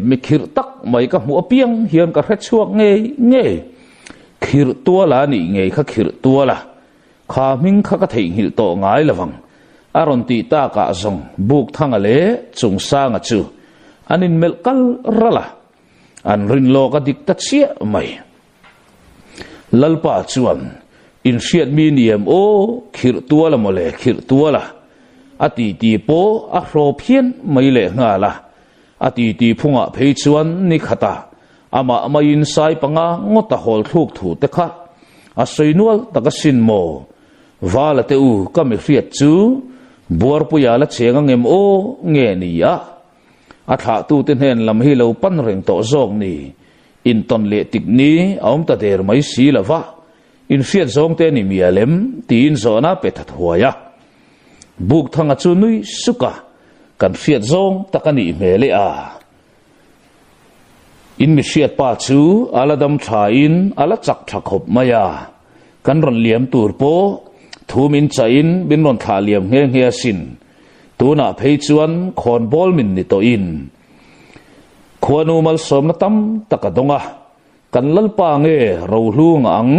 S1: mi khir tak mai ka mu apiang hian ka hret chuak nge khir tua la ni nge kha khir tua la kha ming kha ka thei hil to ngai lawang aron ti ta ka zong buk thanga le chung sang a chu anin mel kal rala an rin lo ka dik ta chia mai lalpa chuan in riat mi niam o khir tua la mole khir tua la ati ti po a hro phian mai le nga la ati ti phunga phei chuan ni khata ama in sai panga ngota hol thuk thu te kha a soinual takasin mo wala te u ka mi riat chu bor pu ya la chenga ngem o nge ni ya a tha tu ten hen lam hi lo pan reng to zong ni in ton le tik ni aum ta der mai si lawa in riat zong te ni mi alem tin zona pe that huaya buk thanga chu nui suka kan riat zong takani mele a in mi riat pa chu aladam thain ala chak thakop maya kan ron liam tur po thumin chain bin ron tha liam nge sin tuna phei chuan khon bol min ni to in khonu mal som na tam takadonga kan lalpa nge ro hlung ang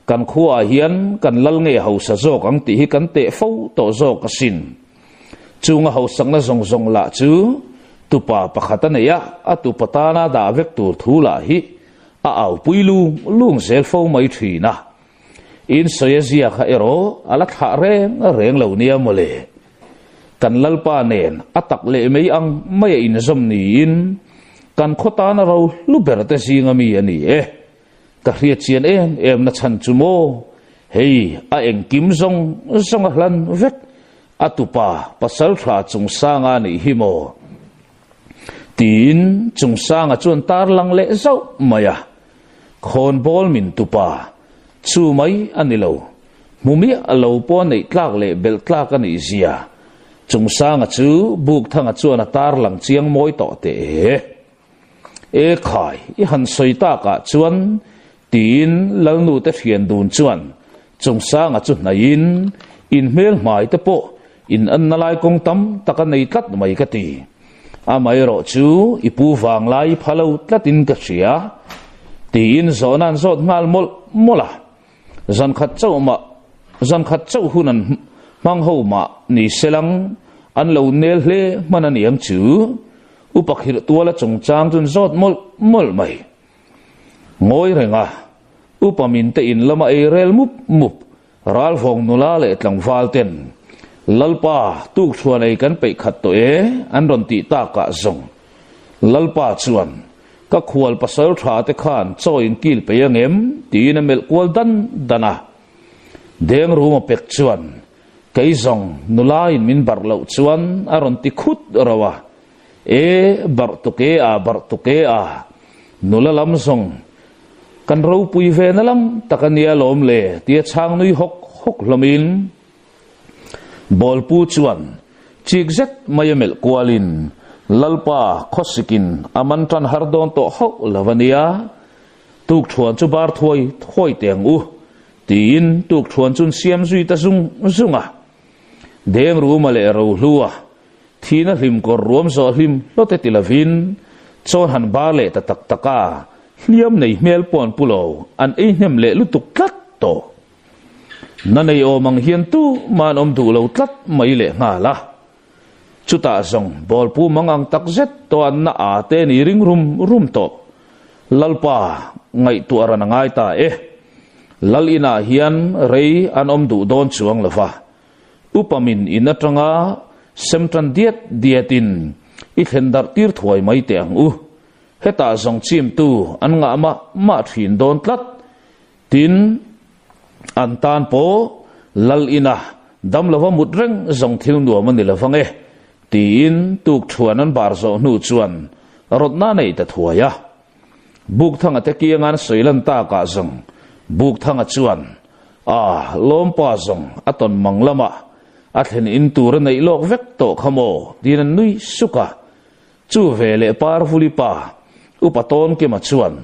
S1: kan khua hian kan lal nge hausa zok ang ti hi kan te fo to zok asin chunga hausang na zong la chu tupa pakhatana ya atu patana da vek tur thula hi a au puilu lung zel fo mai thina in soyazia kha ero ala tha reng lo nia mole kan lalpa nen atak le mei ang mai in zom ni in kan khota na ro lu berte singa mi ani ka hriat chian em na chan chumo hei a eng kim zong hlan vet atupa pasal thra chung sanga ni himo tin chung sanga chun tar lang le zo maya khon bol min tupa chu mai anilo mumi alo po nei tlak le bel tlak ani zia chung sang chu buk thanga chuan atar lang chiang moi to te e khai I han soita ka chuan tin lalnu te fian dun chuan chung sang chu nain in mel mai te po in an nalai kong tam taka nei tlat mai ka ti amai ro chu ipu wang lai phalo tlatin ka sia tin zonan zot ngal mol mola zan khat chau hunan mang ho ma ni selang an lo nel hle manani ang chu upakhir tuala chungchang chun zot mol mai ngoi renga upamin te in lama e rel mup ral phong nula le tlang valten lalpa tuk chuan ei kan pe khat to e an ron ti ta ka zong lalpa chuan ka khual pasal tha te khan choin kil pe angem tin mel kwal dana deng ruma pek chuan kai zong nula in min bar lo chuan aron ti khut rawa e bar tuke a nula lam zong kan ro pui ve na lam takania lom le tia chang nui hok lomin bol pu chuan chik zet mayamel kwalin lalpa khosikin amantran hardon to ho lavania tuk thuan chu bar thoi teng u tin tuk thuan chun siam zui ta zunga deng ru male ro hlua thina hlim kor ruam zo hlim lote tilavin chon han ba le ta tak taka hliam nei mel pon pulo an ei hnem le lutuk tlat to nanei omang hian tu man om du lo tlat mai le nga la chuta zong bol pu mangang tak zet to an na a te ni ring rum to lalpa ngai tu ara na ngai ta lal ina hian rei an om du don chuang lova upamin inatanga semtran diatin I thendar tir thuai mai te ang u heta zong chim tu an nga ma thin don tlat tin an tan po lal ina dam lova mutreng zong thil nu man la fange tin tuk thuan an bar zo nu chuan rot na nei ta thuaya buk thanga te kiangan soilan ta ka zong buk thanga chuan lom pa zong aton manglama athen in tur nei lok vek to khamo din nui suka chu vele par fulipa upaton ke ma chuan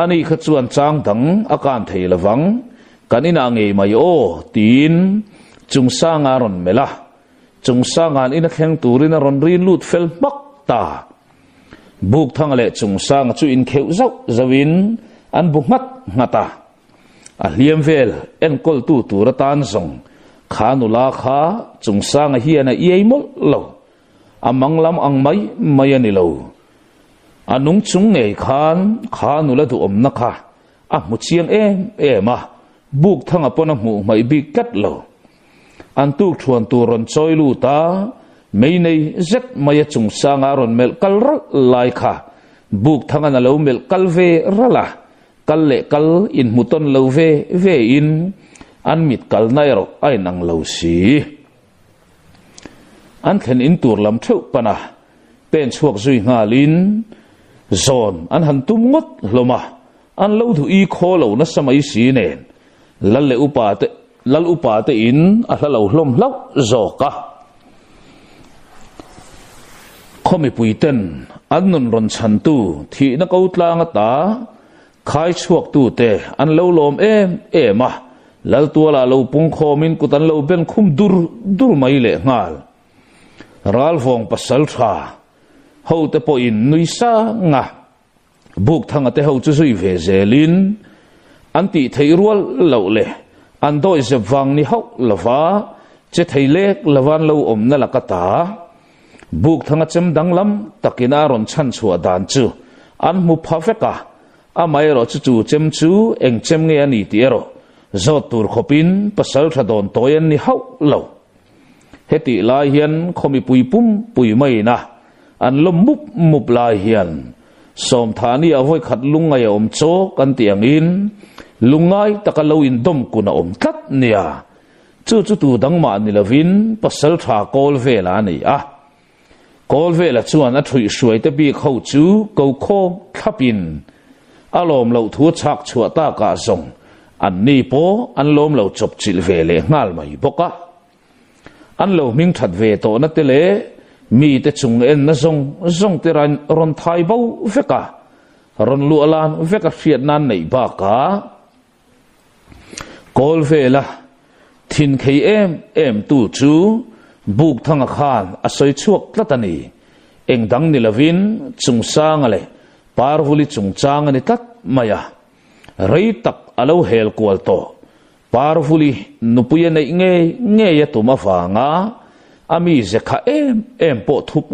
S1: ani kha chuan chang dang akan thei lawang kanina nge mai o tin chungsanga ron mela chungsangan ina kheng turina ron rin lut fel mak ta buk thang le chungsang chu in kheu zau zawin an bukmat ngata a hliam vel en kol tu turatan zong khanula kha chungsang hiana iemol lo amanglam ang mai ani lo anung chung ngei khanula du om na kha a mu chiang ma buk thang apona mu mai bi kat lo an tu thuan tu ron choi lu ta mei nei zet maya chungsang aron mel kal lai kha buk thang na lo mel kal ve rala kal le kal in muton lo ve in an mit kal nai ro ai nang lo si an khen in tur lam theu pana pen chuak zui nga lin zon an han tum ngot loma an lo thu I kho lo na samai si nen lal upa te in a hlo hlom lau zoka khomi puiten an nun ron chan tu thi na ko tlang ta khai chuak tu te an lo lom ma lal tuala lo pung khomin kutan lo ben khum dur mai le ngal ral vong pasal tha ho te po in nui sa nga buk thanga te ho chu sui ve zelin anti theirual lo le an doi ze wang ni ho lova che theilek lawan lo om na lakata buk thanga chem danglam takina ron chan chua dan chu an mu phafeka amai ro chu chem chu eng chem nge ani tiero zot tur khopin pasal thadon toyen ni ho lo heti lai hian khomi pui mai na an lom mup lai hian som thani avoi khat lungai om cho kan tiang in lungai takalo in dom kuna om tat nia chu tu dang ma ni lovin pasal tha kol vela ni kol vela chuan a thui suai te bi khau chu ko kho khapin alom lo thu chak chua ta ka zong an ni po an lom lo chop chil ve le ngal mai boka an lo ming that ve to na te le mi te chung en na zong te ron thai bo veka ron lu alan veka fiat nan nei ba ka kol vela thin khei em tu chu buk thanga khan asoi chuak tlatani engdang ni lavin chung sang ale parvuli chung chang ani tat maya rei tak alo hel kwal to parvuli nupuya nei nge ya tuma fanga ami zekha em po thup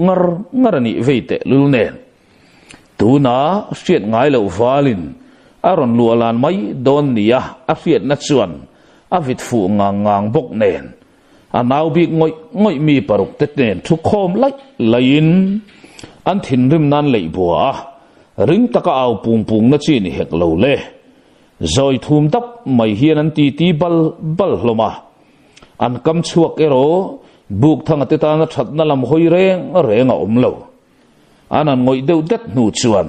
S1: ngarani veite lulnen tuna fiat ngai lo valin aron lualan mai don nia a fiat na chuan avit fu ngang bok nen anaw bi ngoi mi paruk te nen thu khom lain an thin rim nan lei bua ring taka aw pung na chi ni hek lo le zoi thum tap mai hian an ti bal hloma an kam chuak ero buk thang te ta na that na lam hoi renga om lo anan ngoi deuh det nu chuan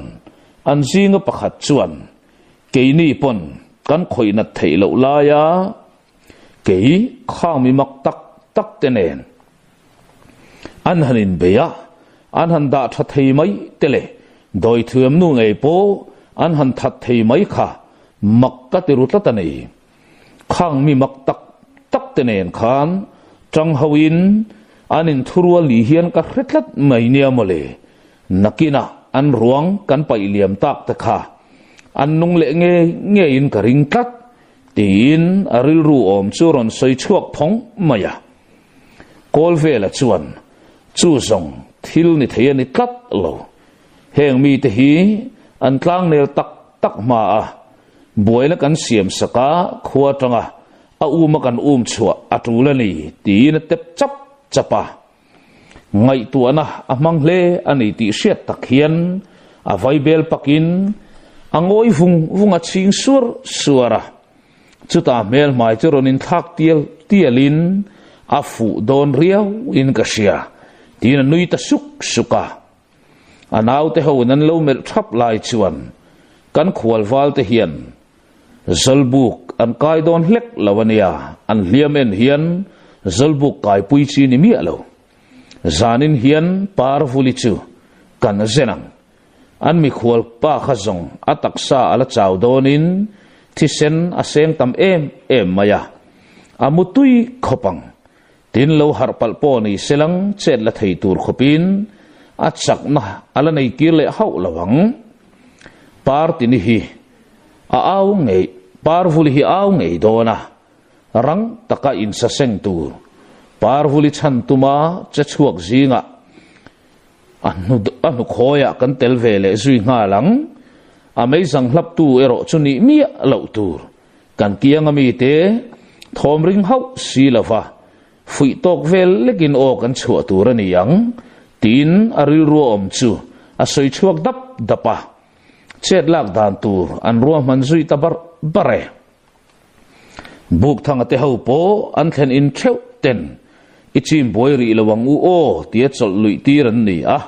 S1: an zinga pakhat chuan keini pon kan khoi na thei lo la ya kei khang mi mak tak te nen an hanin beya an han da tha thei mai tele doi thuam nu ngei po an han that thei mai kha mak ka te ru ta nei khang mi mak tak te nen khan tang hawin anin thurua li hian ka hretlat mai nia mole nakina an ruang kan pai liam tak ta kha an nung le nge in ka ring tat tin aril ru om churon soi chuak phong maya kol vela chuan chu zong thil ni thei ani tat lo heng mi te hi an tlang nel tak ma a boila kan siam saka khuwa tanga a uma kan chua atulani tin tep chapa ngai tu ana amang le ani ti siat takhian a vaibel pakin angoi vunga ching suara chuta mel mai churonin thak tialin afu don riau in kasia tin nui ta suka anaw te ho nan lo mel thap lai chuan kan khwal wal te hian zalbuk an kai don hlek lawania an liamen hian zalbuk kai pui chi ni mi alo zanin hian parvuli chu kan zenang an mi khwal pa khazong ataksa ala chaw donin thisen aseng tam em maya amutui khopang tin lo harpal po ni selang chet la thei tur khopin achak na ala nei kirle hau lawang par tin hi a aw ngei parvuli hi aw ngei dona rang taka in sa seng tur parvuli chan tuma chachuak zinga anu khoya kan tel vele zui nga lang amazing hlap tu ero chuni mi lo tur kan kiang ami te thom ring hau silava fui tok vel lekin o kan chua tur ani yang tin aril ru om chu asoi chuak dapa chet lak dan tur an ruam man zui tabar bare buk thang ate ho po an thlen in theu ten ichim boiri lawang u o tia chol lui tiran ni a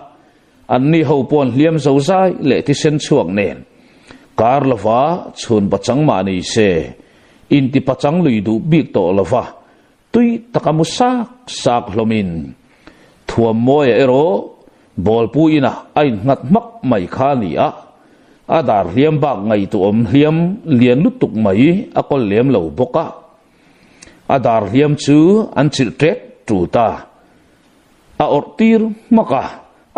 S1: an ni ho pon hliam zo zai le ti sen chuak nen kar lova chun pachang ma ni se in ti pachang lui du bik to lova tui takamusa sak hlomin thuam moya ero bol pu ina ai ngat mak mai kha ni a adar liam bak ngai tu om liam lian lutuk mai akol liam lo boka adar liam chu an chil trek tu ta a ortir maka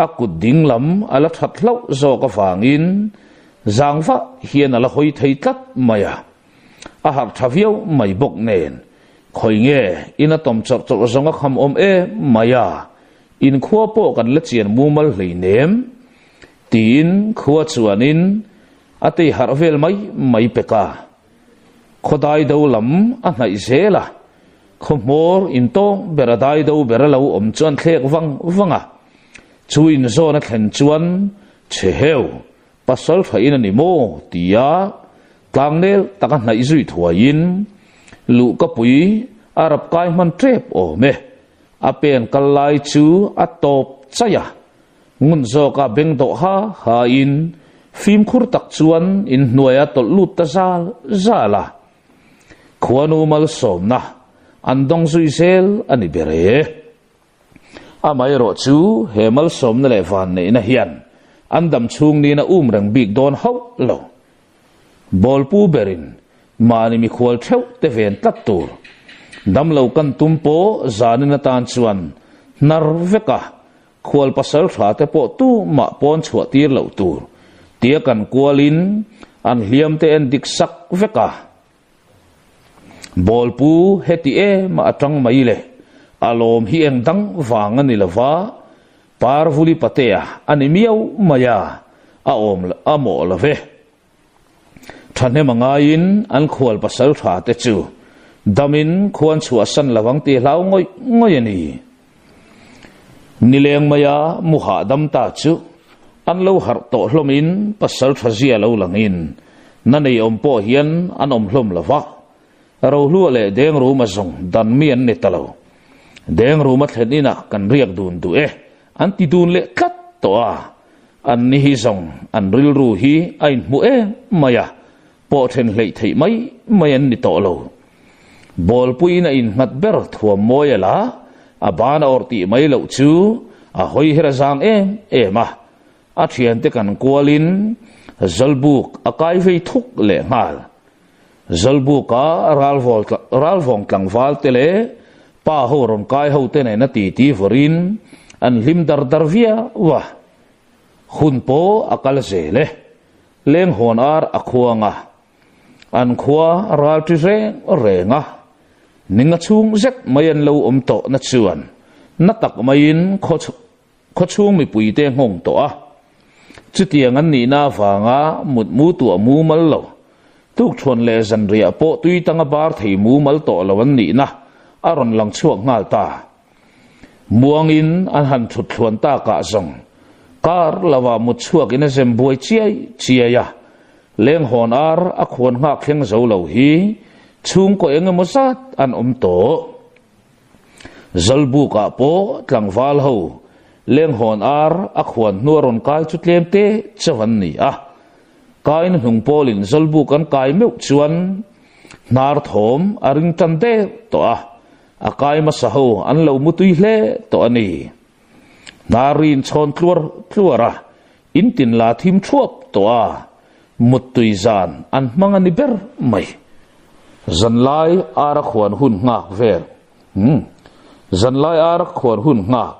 S1: akut ding lam ala that hlau zo ka fangin zangfa hian ala hoi thei tlat maya a hak thaviau mai bok nen khoi nge ina tom chor zonga kham om maya in khuwa po kan la chian mumal hleinem tin khuwa chuanin ate harvel mai peka khodai do lam a ngai zela khomor in to beradai do beralo om chuan thlek wanga chuin zona thlen chuan cheheu pasal phain ani mo tia tlangnel taka nai zui thuain lu ka pui arab kai man trep o me apen kalai chu atop chaya ngun zo ka beng do ha in phim khur tak chuan in hnuaya tol lut ta zala khuanu mal som na andong sui sel ani bere amai ro chu hemal som na le van nei na hian andam chung ni na rang big don hau lo bol pu berin mani mi khwal theu te ven tat tur dam lo kan tumpo zanina tan chuan nar veka khwal pasal tha te po tu ma pon chhuat tir lo tur tia kan kualin an hliam te en dik sak veka bol pu heti e ma atang mai le alom hi eng dang wang ani lawa parvuli patea ani miau maya a om a mo lave thane mangain an khwal pasal tha te chu damin khuan chua san lawang te lau ngoi ngoi ani nileng maya muha dam ta chu an lo har to hlomin pasal thazia lo langin nanei om po hian an om hlom lawa ro hlu le deng ru ma zong dan mi an ne talo deng ru ma thlenina kan riak dun du e an ti dun le kat to a an ni hi zong an ril ru hi ain mu e maya po then hlei thei mai mai an ni to lo bol puina in mat ber thuam moyala abana orti mai lo chu a hoi hera zang e ma a thian te kan kualin zalbuk akai vei thuk le ngal zalbuka ralvong tlangwal tele pa horon kai ho te ne na ti vorin an lim dar via wa hun po akal zele leng hon ar akhuanga an khua ral ti renga ninga chung zek mayan lo om to na chuan na tak main kho chung mi pui te ngong to a chutiang an ni na wanga mut mu tu mu mal lo tuk thon le zan ria po tui tanga bar thei mu mal to lawan ni na aron lang chuak ngal ta muangin an han thut thon ta ka zong kar lawa mut chuak in zem boi chiai ya leng hon ar a khon nga khleng zo lo hi chung ko eng mosat an to zalbu ka po tlangwal ho leng hon ar a khon nuron kai chutlem te chawan ni a kain hung polin zalbu kan kai meu chuan nar thom aring tan te to a akai ma saho an lo mutui hle to ani narin chon tluara intin la thim thuap to a mutui zan an mangani ber mai zanlai ara khwan hun ngak ver zanlai ara khwan hun ngak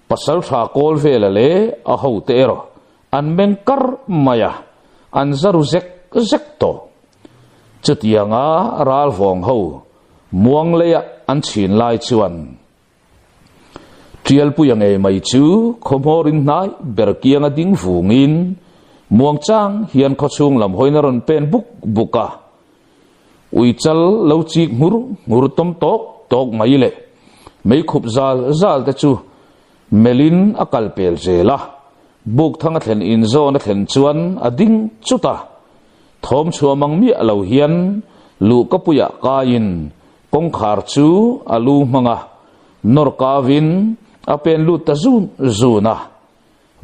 S1: pasal tha kol vela le a ho te ro an mengkar maya an zaru zek to chutianga ral vong ho muang le an chin lai chuan trial pu yang e mai chu khomorin nai ber kianga ding vungin muang chang hian kho chung lam hoina ron pen buka uichal lo chi ngur tom tok mai le mei khup zal ta chu melin akal pel zela buk thanga thlen in zo na thlen chuan ading chuta thom chuamang mi alo hian lu kapuya kain kong khar chu alu manga nor kawin apen lu ta zuna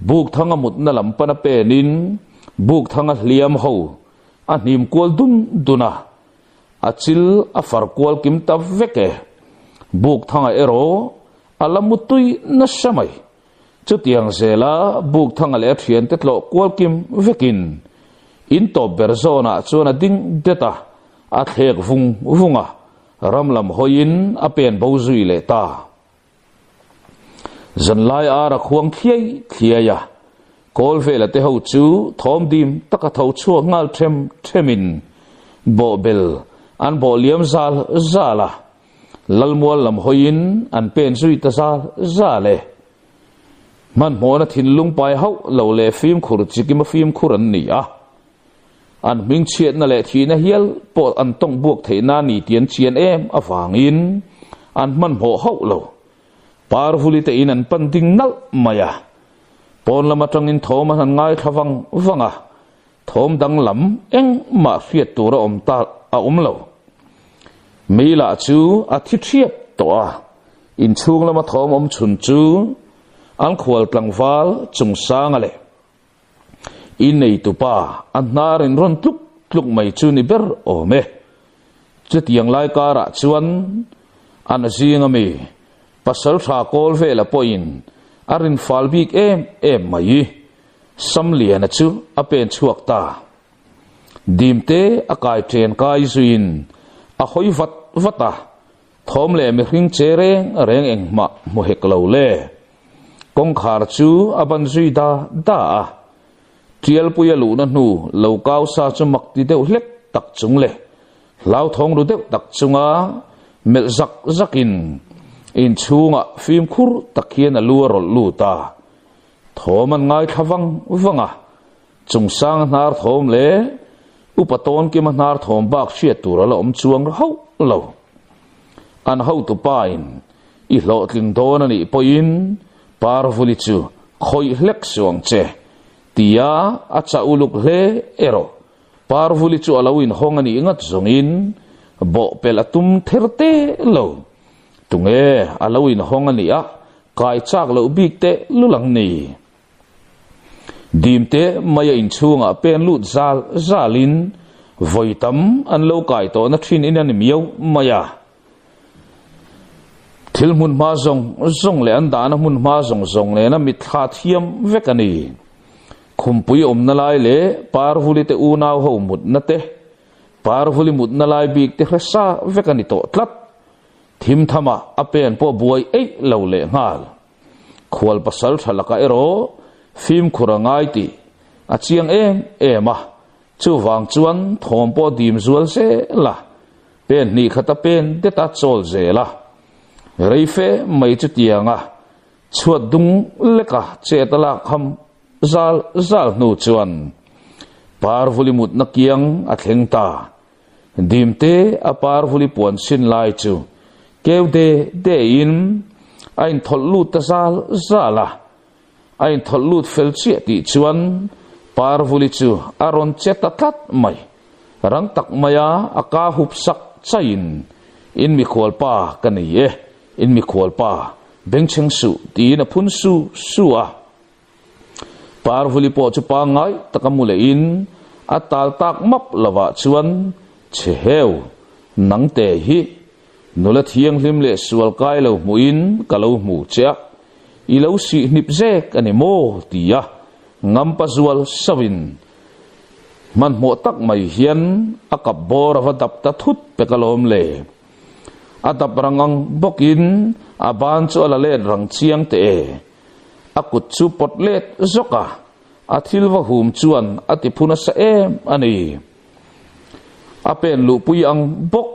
S1: buk thanga mut na lampana penin buk thanga hliam ho a hnim kol duna achil a far kol kim ta veke buk thanga ero alamutui na samai chutiang zela buk thanga le thian te tlo kol kim vekin in to berzona chuna ding deta a thek vunga ramlam hoin apen bozui le ta zanlai ara khuang thiaya kol vela te ho chu thom dim taka tho chu ngal themin bo bel an bo liam zala lalmual lam hoin an pen zui ta zale man mona thin lung pai hau lo le phim khur chikim phim khuran ni a an ming chiat na le thina hial po an tong buak theina ni tian chian em awangin an man ho hau lo parvuli te in an panding nal maya pon lama tangin thom han ngai thawang wanga thom dang lam eng ma fiat tura om ta a lo mila chu a thithiap to a in chung lama thom om chun chu an khwal tlangwal chung sang ale in nei tu pa an narin ron tluk mai chu ni ber o me chu tiang lai kara chuan an zinga mi pasal tha kol ve la poin arin falbik em mai samlian chu apen chuak ta dimte akai tren kai zuin a hoi vata thom le mi hring chereng reng eng ma mo hek lo le kong khar chu aban zui da tial puya lu na nu lo kaw sa chu mak ti deuh hlek tak chung le lau thong ru deuh tak chunga mel zakin in chunga phim khur takhian alu rol lu ta thoman ngai thawang wanga chung sang nar thom le upaton ki manar thom bak hriat tur ala om chuang ho lo an ho tu pain I lo tling don ani poin parvuli chu khoi hlek suang che tia acha uluk le ero parvuli chu alawin hong ani ngat zongin bo pelatum therte lo tunge alawin hong ani a kai chak lo bik te lulang ni dimte maya in chunga pen lut zalin voitam an lo kai to na thin in ani miau maya thil mun ma zong le an dana mun ma zong le na mit kha thiam vekani khumpui om na lai le parvuli te unaw ho mut na te parvuli mut na lai bik te hresa vekani to tlat thim thama apen po buai ei lo le ngal khwal pasal thalaka ero phim khurangai ti achiang ema chu wang chuan thom po dim zual se la pen ni khata pen te ta chol ze la reife mai chu tianga chuat dung leka chetala kham zal nu chuan parvuli mut na kiang a thleng ta dimte a parvuli pon sin lai chu keude de in ain thollut ta zala ain thollut fel chia ti chuan parvuli chu aron cheta that mai rang tak maya aka hup sak chain in mi khol pa kani in mi khol pa bengcheng su ti na phun su a parvuli po chu pa ngai takamule in atal tak map lawa chuan cheheu nang te hi nula thiang hlim le sual kai lo muin kalo mu cha I lo si nip zek ani mo tia ngam pa zual sawin man mo tak mai hian akap bor va dap ta thut pe kalom le atap rangang bokin aban chu ala le rang chiang te akut chu potlet zoka athil wa hum chuan ati phuna sa ani apen lu pui ang bok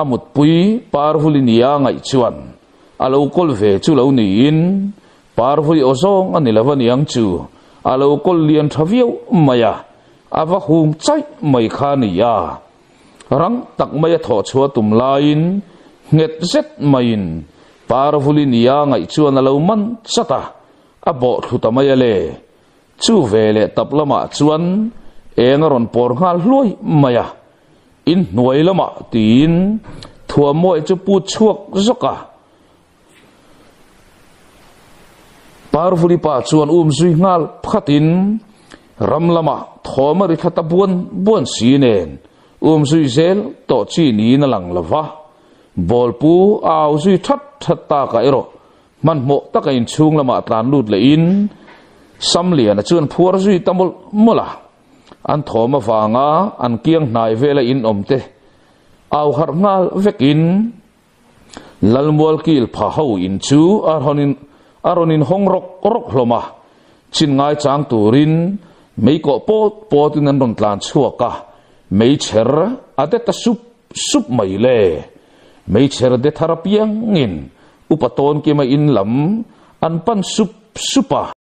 S1: amut pui parvuli nia ngai chuan alo kol ve chu lo ni in parvuli ozong ani lawani ang chu alo kol lian thaviu maya awa hum chai mai kha ni ya rang tak maya tho chua tum lain nget zet main parvuli nia ngai chuan alo man chata abo thutamaya le chu vele taplama chuan engaron por ngal hloi maya in nuai lama tin thua moi chu pu chuak zoka parvuli pa chuan zui ngal phatin ramlama thomari thata buan sinen zui zel to chi ni na lang lawa bolpu aw zui that ta ka ero man mo taka in chung lama tlan lut le in samlian a chuan phuar zui tamul mola an thoma wanga an kiang hnai vela in omte aw har ngal vekin lalmol kil pha ho in chu aronin hongrok hloma chin ngai chang turin mei ko pot in an ron tlan chuaka mei cher ate ta sup mai le mei cher de tharapiang in upaton ki ma in lam an pan supa